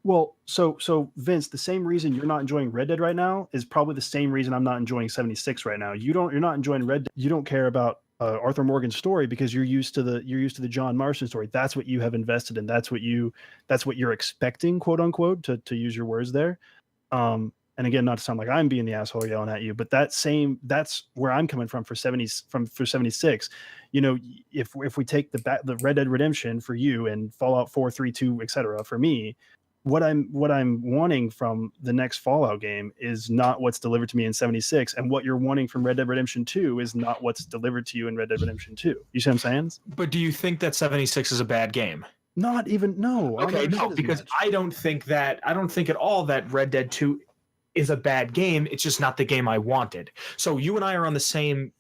Well, so Vince, the same reason you're not enjoying Red Dead right now is probably the same reason I'm not enjoying 76 right now. You're not enjoying Red Dead. You don't care about Arthur Morgan's story because you're used to the John Marston story. That's what you have invested in. That's what you're expecting, quote unquote, to use your words there. And again, not to sound like I'm being the asshole yelling at you, but that's where I'm coming from for 76. You know, if we take the Red Dead Redemption for you and Fallout 4, 3, 2, etc. for me, what I'm wanting from the next Fallout game is not what's delivered to me in 76, and what you're wanting from Red Dead Redemption 2 is not what's delivered to you in Red Dead Redemption 2. You see what I'm saying? But do you think that 76 is a bad game? Not even, no. Okay, no, because I don't think at all that Red Dead 2 is a bad game. It's just not the game I wanted. So you and I are on the same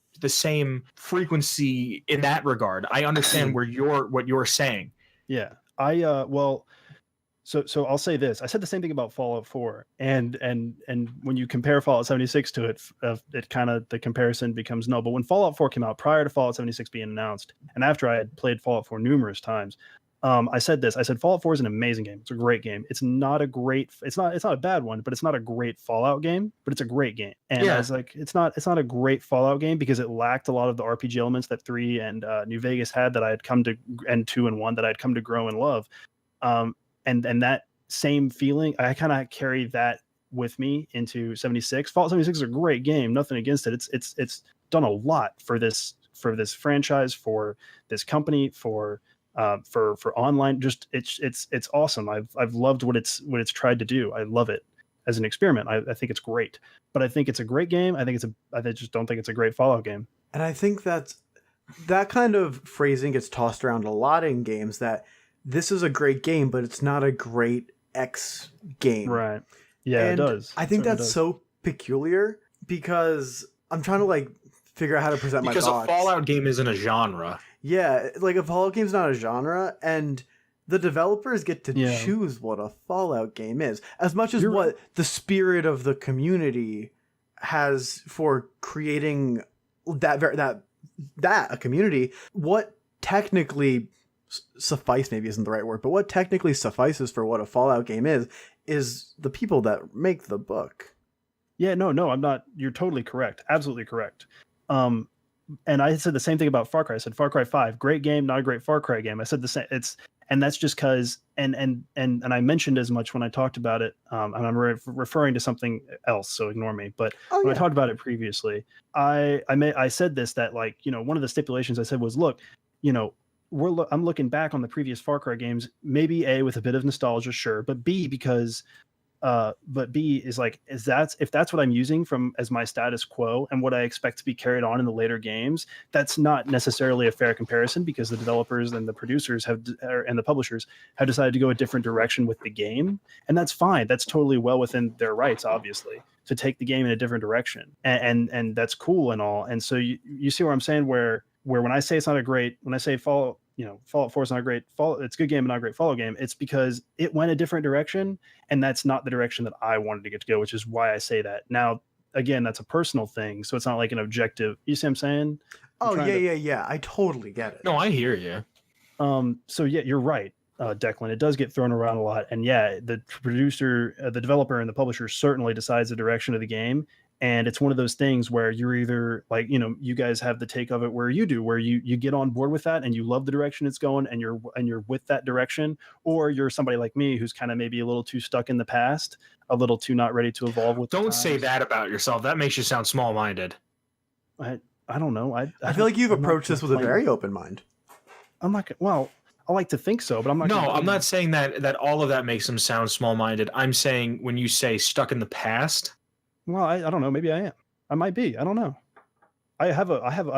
frequency in that regard. I understand what you're saying. Yeah. So I'll say this. I said the same thing about Fallout 4, and when you compare Fallout 76 to it, it kind of, the comparison becomes null. But when Fallout 4 came out, prior to Fallout 76 being announced, and after I had played Fallout 4 numerous times, I said this. I said Fallout 4 is an amazing game. It's a great game. It's not a bad one, but it's not a great Fallout game, but it's a great game. And I was like, it's not a great Fallout game because it lacked a lot of the RPG elements that 3 and New Vegas had, that I had come to, and 2 and 1 that I'd come to grow and love. And that same feeling, I kind of carry that with me into 76. Fallout 76 is a great game. Nothing against it. It's done a lot for this this franchise, for this company, for online. Just it's awesome. I've loved what it's tried to do. I love it as an experiment. I think it's great, but I think it's a great game. I just don't think it's a great Fallout game. And I think that kind of phrasing gets tossed around a lot in games, that this is a great game, but it's not a great X game. Right. Yeah, and it does. I think that's so peculiar, because I'm trying to like figure out how to present my thoughts. Because a Fallout game isn't a genre. Yeah, like a Fallout game's not a genre, and the developers get to choose what a Fallout game is, as much as what the spirit of the community has for creating that a community. What technically suffice, maybe isn't the right word, but what technically suffices for what a Fallout game is the people that make the book. Yeah, no, I'm not. You're totally correct. Absolutely correct. And I said the same thing about Far Cry. I said Far Cry 5, great game, not a great Far Cry game. I said the same. And that's just because, and I mentioned as much when I talked about it, and I'm referring to something else, so ignore me. But when I talked about it previously, I said this, that like, one of the stipulations I said was, look, I'm looking back on the previous Far Cry games, maybe A, with a bit of nostalgia, sure, but B, because if that's what I'm using as my status quo and what I expect to be carried on in the later games, that's not necessarily a fair comparison, because the developers and the producers and the publishers have decided to go a different direction with the game, and that's fine. That's totally well within their rights, obviously, to take the game in a different direction, and that's cool and all. And so you see what I'm saying, where when I say when I say Fallout 4 is not a great Fallout, it's a good game, but not a great Fallout game, it's because it went a different direction, and that's not the direction that I wanted to get to go, which is why I say that. Now, again, that's a personal thing, so it's not like an objective. You see what I'm saying? Yeah. I totally get it. No, I hear you. So yeah, you're right, Declan. It does get thrown around a lot, and yeah, the producer, the developer, and the publisher certainly decides the direction of the game. And it's one of those things where you're either like, you guys have the take of it where you get on board with that and you love the direction it's going, and you're with that direction, or you're somebody like me who's kind of maybe a little too stuck in the past, a little too not ready to evolve with. Don't say that about yourself. That makes you sound small-minded. I don't know. I feel like you've approached this with a very open mind. I'm not. Well, I like to think so, but I'm not. No, I'm not saying that all of that makes them sound small-minded. I'm saying when you say stuck in the past. Well, I don't know. Maybe I am. I might be. I don't know. I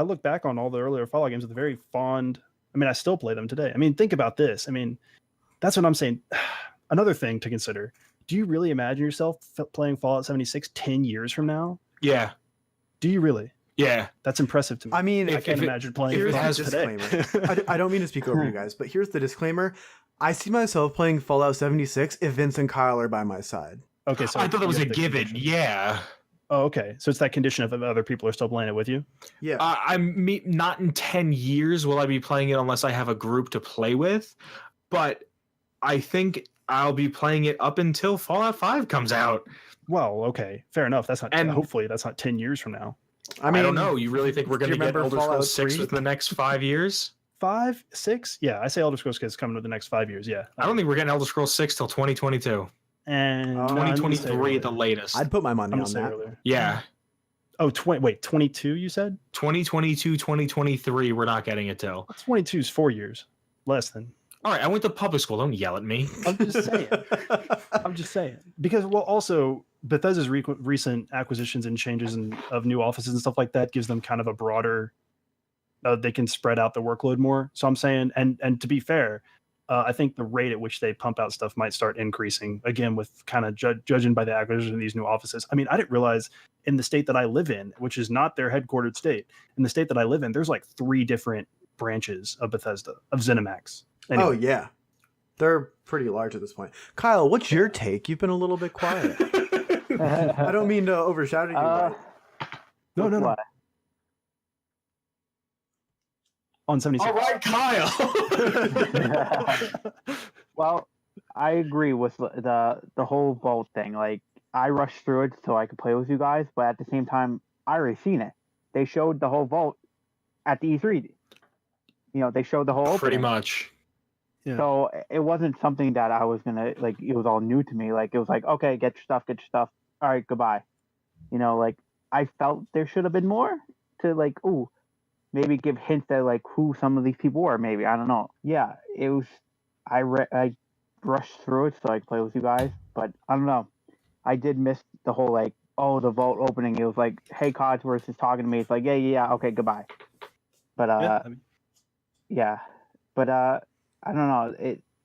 look back on all the earlier Fallout games with a very fond. I mean, I still play them today. I mean, think about this. I mean, that's what I'm saying. Another thing to consider. Do you really imagine yourself playing Fallout 76 10 years from now? Yeah. Do you really? Yeah. That's impressive to me. I mean, I can't imagine playing here's Fallout the today. disclaimer. I don't mean to speak over you guys, but here's the disclaimer. I see myself playing Fallout 76 if Vince and Kyle are by my side. Okay, so I thought that was a given. Condition. Yeah. Oh, okay. So it's that condition of other people are still playing it with you? Yeah. I'm not in 10 years will I be playing it unless I have a group to play with, but I think I'll be playing it up until Fallout 5 comes out. Well, okay. Fair enough. That's not. And hopefully that's not 10 years from now. I mean, I don't know. You really think we're going to get Elder Scrolls 6 within the next 5 years? 5, 6? Yeah, I say Elder Scrolls 6 is coming within the next 5 years. Yeah. I don't think we're getting Elder Scrolls 6 till 2022. And 2023 at the latest. I'd put my money on that. Earlier. Yeah. Oh, 22 you said? 2022, 2023, we're not getting it till. 22 is 4 years. Less than. All right, I went to public school. Don't yell at me. I'm just saying. Because, well, also, Bethesda's recent acquisitions and changes of new offices and stuff like that gives them kind of a broader, they can spread out the workload more. So I'm saying, and to be fair, I think the rate at which they pump out stuff might start increasing again with kind of judging by the acquisition of these new offices. I mean, I didn't realize in the state that I live in, which is not their headquartered state, in the state that I live in, there's like 3 different branches of Bethesda, of ZeniMax. Anyway. Oh, yeah. They're pretty large at this point. Kyle, what's your take? You've been a little bit quiet. I don't mean to overshadow you. But... No. On 76. All right, Kyle. Well, I agree with the whole vault thing. Like, I rushed through it so I could play with you guys, but at the same time, I already seen it. They showed the whole vault at the E3. They showed the whole opening. Pretty much. Yeah. So it wasn't something that I was gonna like. It was all new to me. Like, it was like, okay, get your stuff. All right, goodbye. Like, I felt there should have been more to like. Ooh, maybe give hints at like who some of these people were. Maybe I don't know. Yeah, it was. I rushed through it so I could play with you guys, but I don't know. I did miss the whole like, oh, the vault opening. It was like, hey, Codsworth is talking to me. It's like, yeah, okay, goodbye. But Yeah, yeah, but I don't know.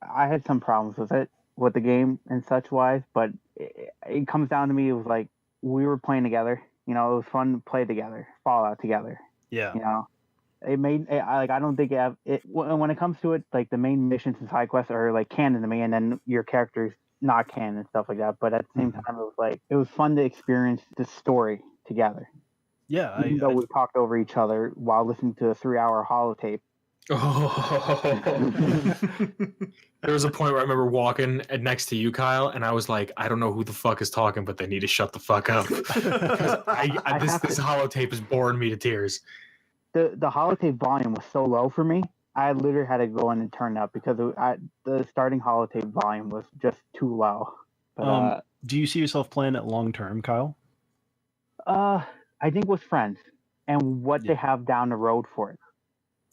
I had some problems with it, with the game and such wise. But it comes down to me. It was like we were playing together. You know, it was fun to play together, Fallout together. yeah. You know, I don't think when it comes to it, like the main missions and side quests are like canon to me, and then your character's not canon and stuff like that. But at the same time, it was like it was fun to experience the story together. Yeah, Even though we talked over each other while listening to a 3-hour holotape. Oh. There was a point where I remember walking next to you, Kyle, and I was like, I don't know who the fuck is talking, but they need to shut the fuck up. This holotape is boring me to tears. The holotape volume was so low for me. I literally had to go in and turn it up because the starting holotape volume was just too low. But do you see yourself playing it long term, Kyle? I think with friends and what they have down the road for it.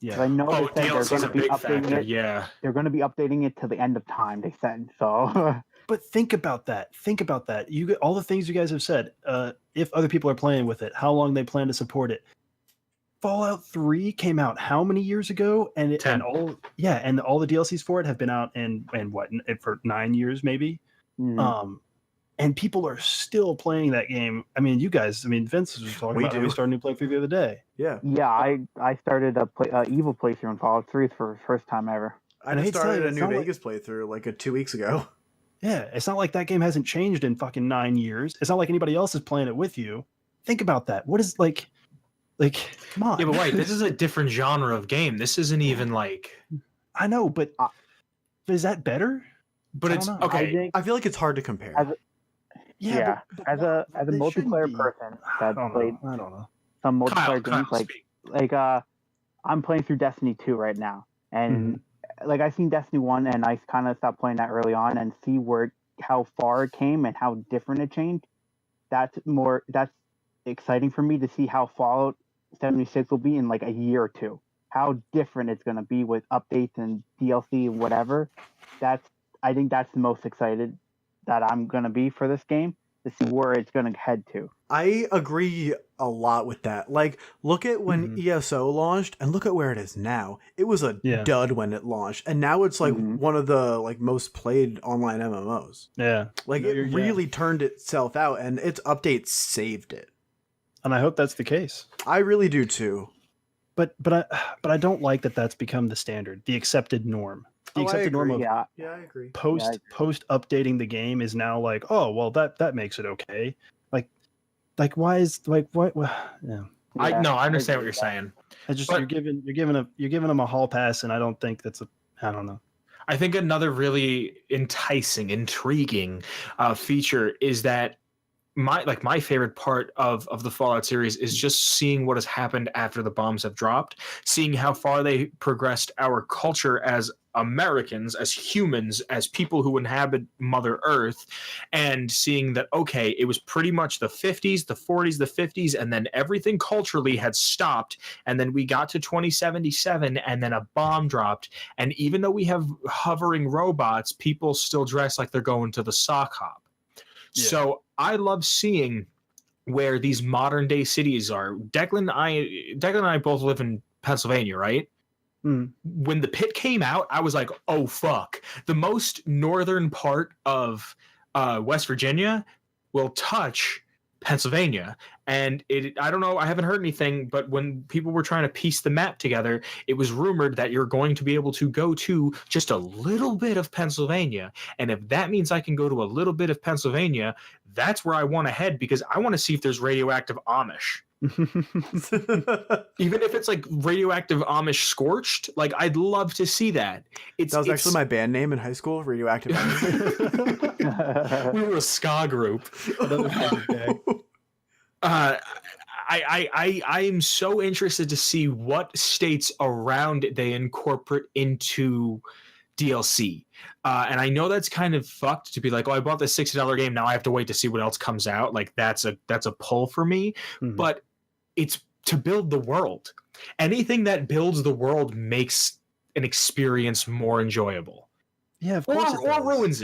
Yeah. I know they said they're DLC's going to a be big updating factor. it. Yeah. They're going to be updating it to the end of time. They said so. But think about that. You get all the things you guys have said. If other people are playing with it, how long they plan to support it. Fallout 3 came out how many years ago? And 10. And all the DLCs for it have been out in what, for 9 years maybe. Mm. And people are still playing that game. I mean, you guys. I mean, Vince was talking about how we started a new playthrough the other day. Yeah. Yeah, I started a evil playthrough in Fallout 3 for the first time ever. I just started a New Vegas playthrough like 2 weeks ago. Yeah, it's not like that game hasn't changed in fucking 9 years. It's not like anybody else is playing it with you. Think about that. What is like, come on. Yeah, but wait, this is a different genre of game. This isn't even like. I know, but is that better? But it's okay. I feel like it's hard to compare. Yeah, but as a multiplayer person that played I don't know. some multiplayer Kyle, games, like I'm playing through Destiny 2 right now, and like I seen Destiny 1, and I kind of stopped playing that early on, and see how far it came and how different it changed. That's exciting for me to see how Fallout 76 will be in like a year or two. How different it's going to be with updates and DLC and whatever. I think that's the most excited that I'm going to be for this game, to see where it's going to head to. I agree a lot with that. Like, look at when ESO launched and look at where it is now. It was a dud when it launched, and now it's like one of the like most played online MMOs. Yeah. Like it really turned itself out, and its updates saved it. And I hope that's the case. I really do too. But I don't like that that's become the standard, the accepted norm. The accepted norm of I agree. Post updating the game is now like, oh well, that makes it okay. Like why is like what? Yeah. I understand what you're saying. You're giving them a hall pass, and I don't think I don't know. I think another really enticing, intriguing feature is that my favorite part of the Fallout series is just seeing what has happened after the bombs have dropped, seeing how far they progressed our culture as Americans, as humans, as people who inhabit Mother Earth, and seeing that, okay, it was pretty much the 50s, the 40s, the 50s, and then everything culturally had stopped, and then we got to 2077, and then a bomb dropped, and even though we have hovering robots, people still dress like they're going to the sock hop. Yeah. So I love seeing where these modern day cities are. Declan and I both live in Pennsylvania, right? When the pit came out, I was like, oh fuck. The most northern part of West Virginia will touch Pennsylvania. And I don't know, I haven't heard anything, but when people were trying to piece the map together, it was rumored that you're going to be able to go to just a little bit of Pennsylvania. And if that means I can go to a little bit of Pennsylvania, that's where I want to head, because I want to see if there's radioactive Amish. Even if it's like radioactive Amish scorched, like I'd love to see that. That was actually my band name in high school, Radioactive Amish. We were a ska group. I'm so interested to see what states around they incorporate into DLC. And I know that's kind of fucked to be like, oh, I bought this $60 game, now I have to wait to see what else comes out. Like that's a pull for me. But it's to build the world. Anything that builds the world makes an experience more enjoyable. Yeah, of course Or ruins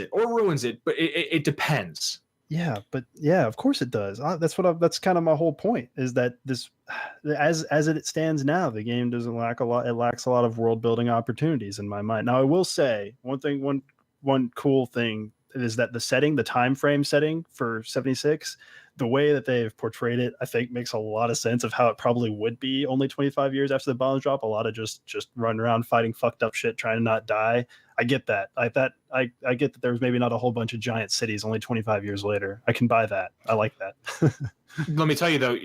it, but it depends. Yeah, but yeah, of course it does. That's kind of my whole point, is that this, as it stands now, the game doesn't lack a lot. It lacks a lot of world building opportunities in my mind. Now, I will say one cool thing is that the time frame setting for 76, the way that they've portrayed it, I think makes a lot of sense of how it probably would be only 25 years after the bombs drop. A lot of just running around fighting fucked up shit, trying to not die. I get that. I get that there was maybe not a whole bunch of giant cities only 25 years later. I can buy that. I like that. Let me tell you though,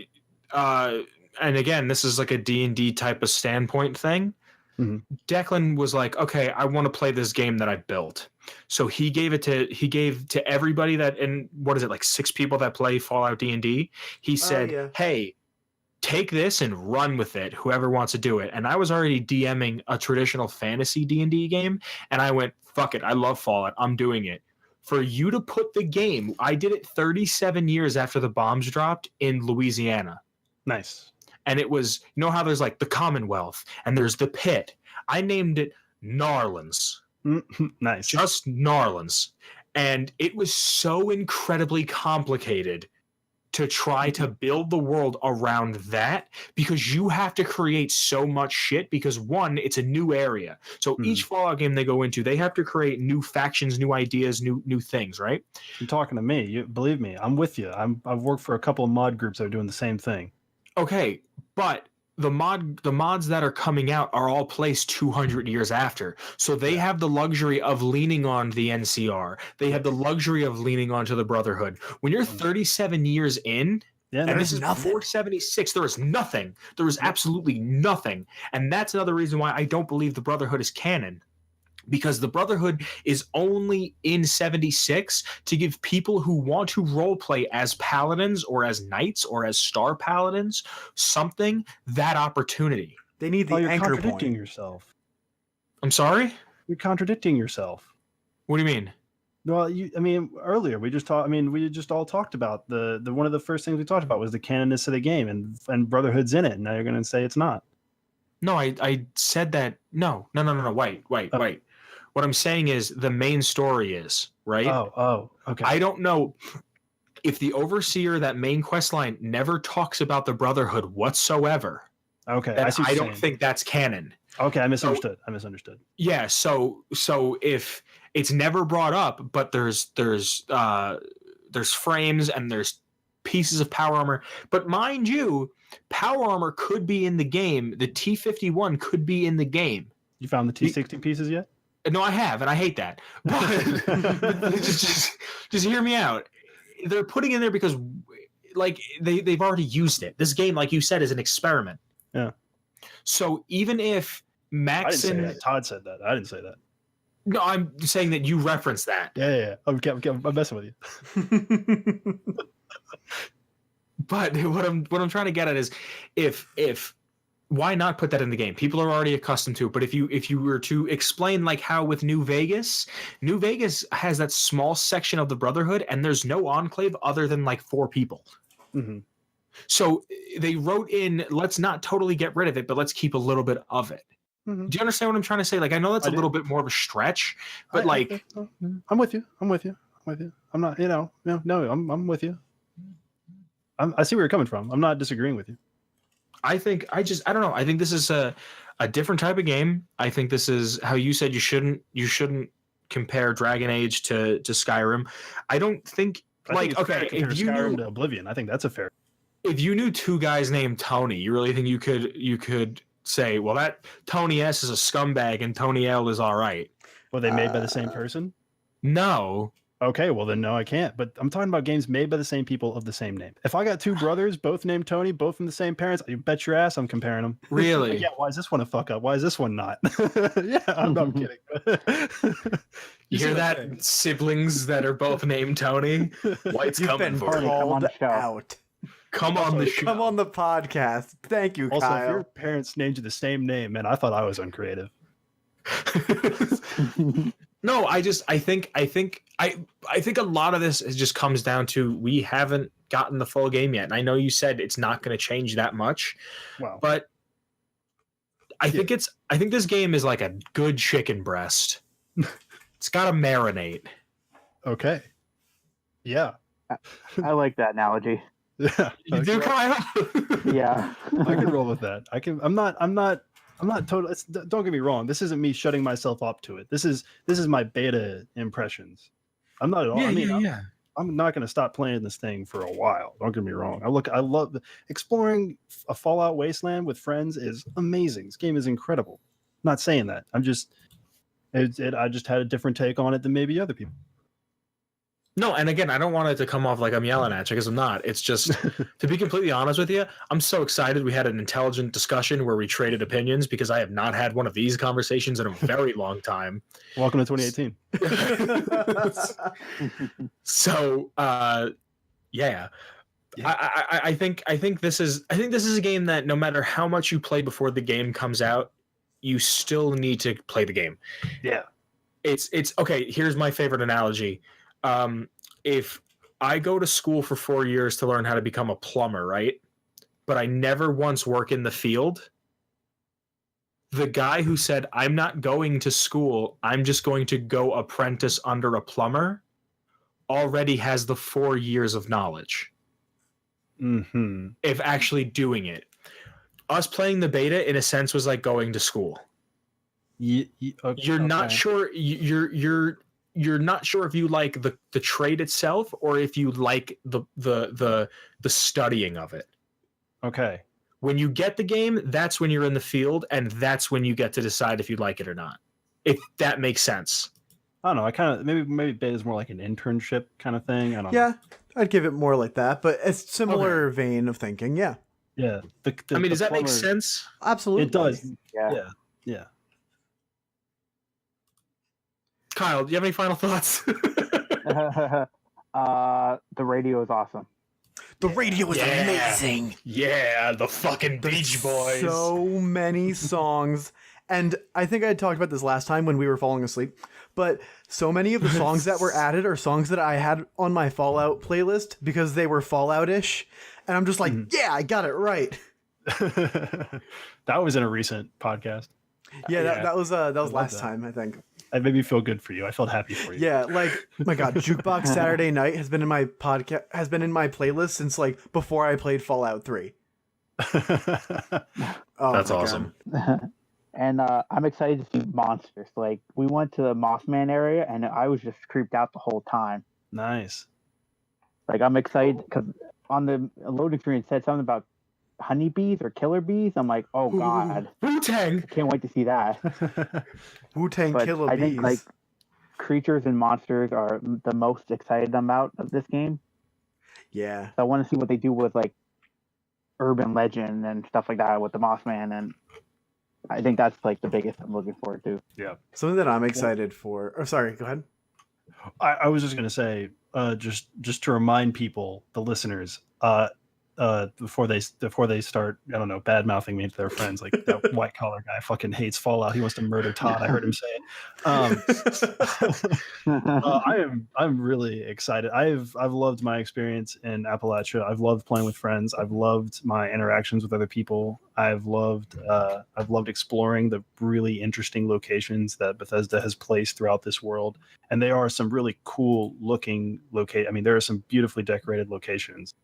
and again, this is like a D&D type of standpoint thing. Mhm. Declan was like, okay, I want to play this game that I built. So he gave to everybody that, and what is it, like 6 people that play Fallout D&D. He said, yeah. hey, take this and run with it, whoever wants to do it. And I was already DMing a traditional fantasy D&D game, and I went, fuck it, I love Fallout, I'm doing it. For you to put the game, I did it 37 years after the bombs dropped in Louisiana. Nice. And it was, you know how there's like the Commonwealth and there's the Pit. I named it Narlands. Nice. Just Narlands. And it was so incredibly complicated to try to build the world around that, because you have to create so much shit, because one, it's a new area. So each Fallout game they go into, they have to create new factions, new ideas, new things, right? You're talking to me. You believe me, I'm with you. I've worked for a couple of mod groups that are doing the same thing. Okay, but the mods that are coming out are all placed 200 years after. So they have the luxury of leaning on the NCR. They have the luxury of leaning onto the Brotherhood. When you're 37 years in, and this is 476, there is nothing. There is absolutely nothing. And that's another reason why I don't believe the Brotherhood is canon. Because the Brotherhood is only in 76 to give people who want to roleplay as paladins or as knights or as star paladins something, that opportunity. They need the you're anchor contradicting point. yourself. I'm sorry? You're contradicting yourself. What do you mean? Well, earlier we just all talked about the one of the first things we talked about was the canonness of the game, and Brotherhood's in it, and now you're going to say it's not. No, I said that. No. Wait. What I'm saying is the main story is, right? Oh, okay. I don't know if the Overseer, that main quest line, never talks about the Brotherhood whatsoever. Okay, I don't think that's canon. Okay, I misunderstood. Yeah, so if it's never brought up, but there's frames and there's pieces of power armor, but mind you, power armor could be in the game. The T-51 could be in the game. You found the T-60 pieces yet? No, I have, and I hate that. But just hear me out. They're putting in there because, like, they've already used it. This game, like you said, is an experiment. Yeah. So even if Max I didn't say that. Todd said that. I didn't say that. No, I'm saying that you referenced that. Yeah. I'm messing with you. But what I'm trying to get at is, if why not put that in the game? People are already accustomed to it. But if you were to explain, like how with New Vegas has that small section of the Brotherhood, and there's no enclave other than like 4 people. Mm-hmm. So they wrote in, let's not totally get rid of it, but let's keep a little bit of it. Mm-hmm. Do you understand what I'm trying to say? Like, I know that's a little bit more of a stretch, but I'm with you. I'm not, no, I'm with you. I see where you're coming from. I'm not disagreeing with you. I don't know. I think this is a different type of game. I think this is how you said you shouldn't compare Dragon Age to Skyrim. I don't think if you Skyrim to Oblivion, I think that's a fair. If you knew 2 guys named Tony, you really think you could say, well, that Tony S is a scumbag and Tony L is all right? Were they made by the same person? No. Okay, well then no, I can't. But I'm talking about games made by the same people of the same name. If I got 2 brothers, both named Tony, both from the same parents, you bet your ass I'm comparing them. Really? Yeah. Why is this one a fuck up? Why is this one not? Yeah, I'm kidding. You hear that, siblings that are both named Tony? White's coming for you. Come on the show. Come on the show. Come on the podcast. Thank you, also, Kyle. if your parents named you the same name, man, I thought I was uncreative. No, I think a lot of this just comes down to we haven't gotten the full game yet. And I know you said it's not going to change that much. Wow. But I think this game is like a good chicken breast. It's got to marinate. Okay. Yeah. I like that analogy. Yeah. You do, Kyle? Yeah. I can roll with that. I'm not totally. Don't get me wrong. This isn't me shutting myself up to it. This is my beta impressions. I'm not at all. Yeah. I'm not going to stop playing this thing for a while. Don't get me wrong. I love exploring a Fallout wasteland with friends is amazing. This game is incredible. I'm not saying that. I just had a different take on it than maybe other people. No, and again, I don't want it to come off like I'm yelling at you because I'm not. It's just, to be completely honest with you, I'm so excited we had an intelligent discussion where we traded opinions because I have not had one of these conversations in a very long time. Welcome to 2018. So, yeah. I think this is a game that no matter how much you play before the game comes out, you still need to play the game. Yeah. It's okay. Here's my favorite analogy. If I go to school for 4 years to learn how to become a plumber, right? But I never once work in the field, the guy who said, I'm not going to school, I'm just going to go apprentice under a plumber, already has the 4 years of knowledge. Mm-hmm. If actually doing it. Us playing the beta, in a sense, was like going to school. Okay. You're not sure. You're not sure if you like the trade itself or if you like the studying of it. Okay. When you get the game, that's when you're in the field, and that's when you get to decide if you like it or not. If that makes sense. I don't know. I kind of maybe beta is more like an internship kind of thing. I don't know. Yeah, I'd give it more like that, but it's similar vein of thinking. Yeah. Yeah. Does that make sense? Absolutely. It does. Yeah. Yeah. Kyle, do you have any final thoughts? The radio is awesome. The radio is amazing. Yeah, the fucking Beach Boys. So many songs. And I think I talked about this last time when we were falling asleep, but so many of the songs that were added are songs that I had on my Fallout playlist because they were Fallout-ish. And I'm just like, yeah, I got it right. That was in a recent podcast. Yeah, that was last time, I think. That made me feel good for you. I felt happy for you. Yeah, like, my God, Jukebox Saturday Night has been in my playlist since like before I played Fallout 3. Oh, that's awesome. And I'm excited to see monsters. Like, we went to the Mothman area, and I was just creeped out the whole time. Nice. Like, I'm excited because on the loading screen it said something about honeybees or killer bees. I'm like, oh God, Wu-Tang. I can't wait to see that. Wu-Tang But Killer I Bees. think like creatures and monsters are the most excited about of this game. Yeah. So I want to see what they do with like urban legend and stuff like that with the Mothman, and I think that's like the biggest I'm looking forward to. Yeah. Something that I'm excited for. Oh, sorry, go ahead. I was just gonna say, just to remind people, the listeners, before they start, I don't know, bad mouthing me to their friends, like that white collar guy fucking hates Fallout. He wants to murder Todd. I heard him say it. I'm really excited. I've loved my experience in Appalachia. I've loved playing with friends. I've loved my interactions with other people. I've loved exploring the really interesting locations that Bethesda has placed throughout this world. And they are some really cool looking I mean, there are some beautifully decorated locations.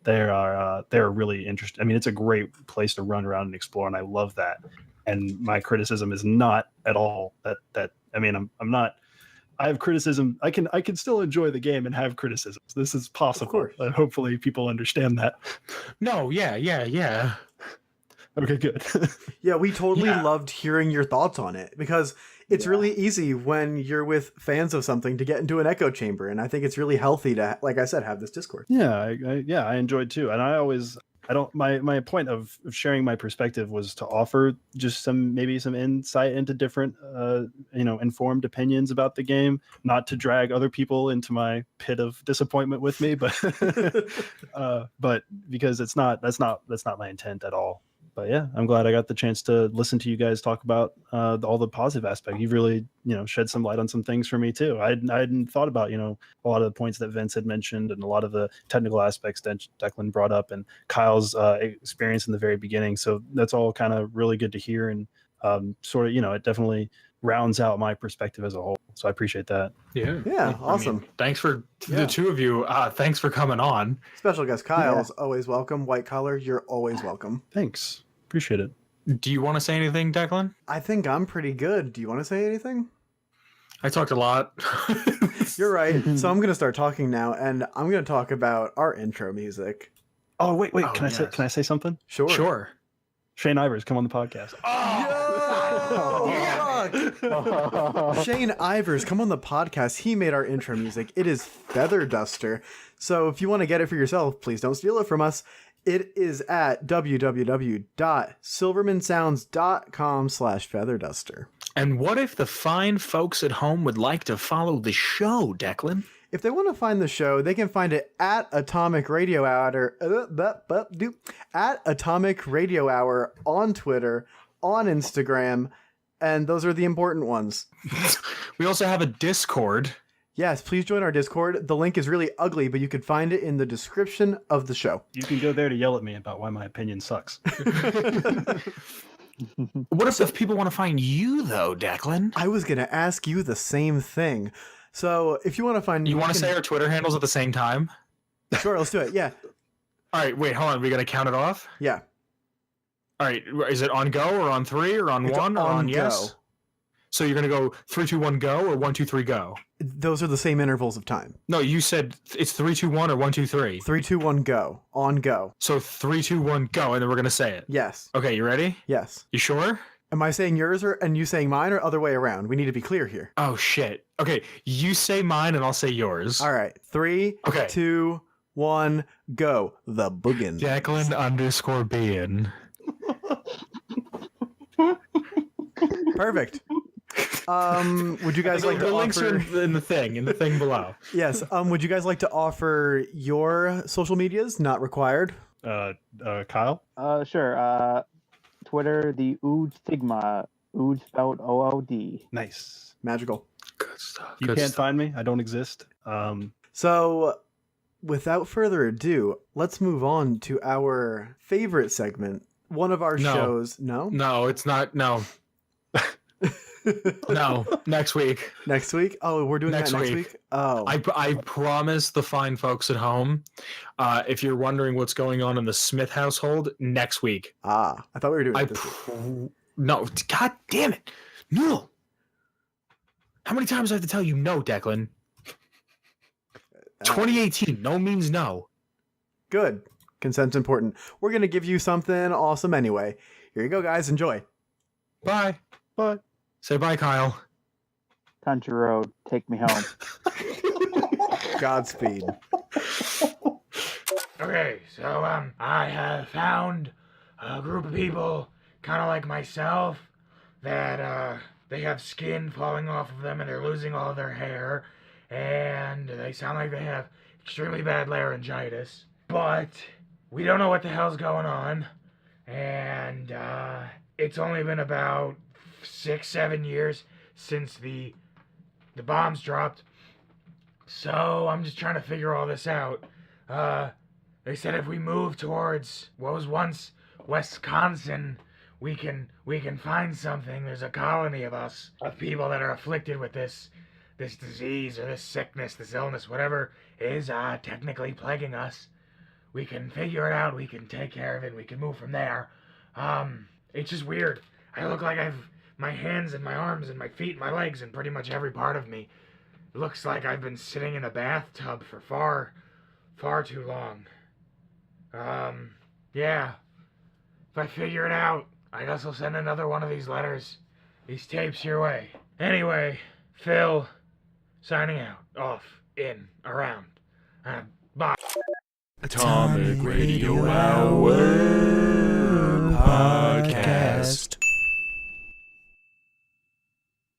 They're really interesting. I mean, it's a great place to run around and explore, and I love that. And my criticism is not at all that I mean, I'm not. I have criticism. I can still enjoy the game and have criticisms. This is possible. And hopefully, people understand that. No, yeah. Okay, good. Yeah, we totally loved hearing your thoughts on it because it's really easy when you're with fans of something to get into an echo chamber, and I think it's really healthy to, like I said, have this Discord. Yeah, I enjoyed too, and my point of sharing my perspective was to offer just some insight into different informed opinions about the game, not to drag other people into my pit of disappointment with me, but but because that's not my intent at all. But yeah, I'm glad I got the chance to listen to you guys talk about all the positive aspect. You've really, shed some light on some things for me too. I hadn't thought about, a lot of the points that Vince had mentioned and a lot of the technical aspects that Declan brought up and Kyle's experience in the very beginning. So that's all kind of really good to hear. And sort of, it definitely rounds out my perspective as a whole. So I appreciate that. Yeah. Yeah, awesome. Thanks for Yeah. the two of you. Thanks for coming on. Special guest Kyle is always welcome. White Collar, you're always welcome. Thanks. Appreciate it. Do you want to say anything, Declan? I think I'm pretty good. Do you want to say anything? I talked a lot. You're right. So I'm going to start talking now, and I'm going to talk about our intro music. Oh, wait. Oh, Can I say something? Sure. Sure. Shane Ivers, come on the podcast. Yo! Shane Ivers, come on the podcast. He made our intro music. It is Feather Duster. So if you want to get it for yourself, please don't steal it from us. It is at www.silvermansounds.com/featherduster. And what if the fine folks at home would like to follow the show, Declan? If they want to find the show, they can find it at Atomic Radio Hour, at Atomic Radio Hour on Twitter, on Instagram, and those are the important ones. We also have a Discord. Yes, please join our Discord. The link is really ugly, but you can find it in the description of the show. You can go there to yell at me about why my opinion sucks. What if people want to find you, though, Declan? I was going to ask you the same thing. So if you want to find... You want to say our Twitter handles at the same time? Sure, let's do it. Yeah. All right, wait, hold on. We got to count it off? Yeah. All right, is it on go or on 3 or on It's 1 or on go. yes? So you're going to go 3, 2, 1, go or 1, 2, 3, go? Those are the same intervals of time. No, you said it's 3, 2, 1 or 1, 2, 3. 3, 2, 1, go. On go. So 3, 2, 1, go, and then we're going to say it. Yes. Okay, you ready? Yes. You sure? Am I saying yours and you saying mine, or other way around? We need to be clear here. Oh, shit. Okay, you say mine and I'll say yours. All right. 3, Okay. 2, 1, go. The Boogin. Declan_bean. Perfect. Would you guys like to the links offer... are in the thing below. Yes. Would you guys like to offer your social medias? Not required. Kyle? Sure. Twitter, the Ood Sigma. Ood spelled OOD. Nice. Magical. Good stuff. You can't find me. I don't exist. So, without further ado, let's move on to our favorite segment. One of our shows. No? No, it's not. No. No, next week. Next week? Oh, we're doing Next that next week. week? Oh. I promise the fine folks at home, if you're wondering what's going on in the Smith household, next week. I thought we were doing it this week. No, god damn it. No. How many times do I have to tell you no, Declan? 2018, no means no. Good. Consent's important. We're going to give you something awesome anyway. Here you go, guys. Enjoy. Bye. Bye. Say bye, Kyle. Country road, take me home. Godspeed. Okay, so I have found a group of people kind of like myself that they have skin falling off of them and they're losing all their hair and they sound like they have extremely bad laryngitis, but we don't know what the hell's going on, and it's only been about 6-7 years since the bombs dropped, so I'm just trying to figure all this out. They said if we move towards what was once Wisconsin, we can find something. There's a colony of us, of people that are afflicted with this disease or this sickness, this illness, whatever is technically plaguing us. We can figure it out, we can take care of it, we can move from there. It's just weird. I look like I've my hands and my arms and my feet and my legs and pretty much every part of me. It looks like I've been sitting in a bathtub for far too long. Yeah. If I figure it out, I guess I'll send another one of these letters, these tapes your way. Anyway, Phil, signing out, off, in, around. Bye. Atomic Radio Hour Podcast.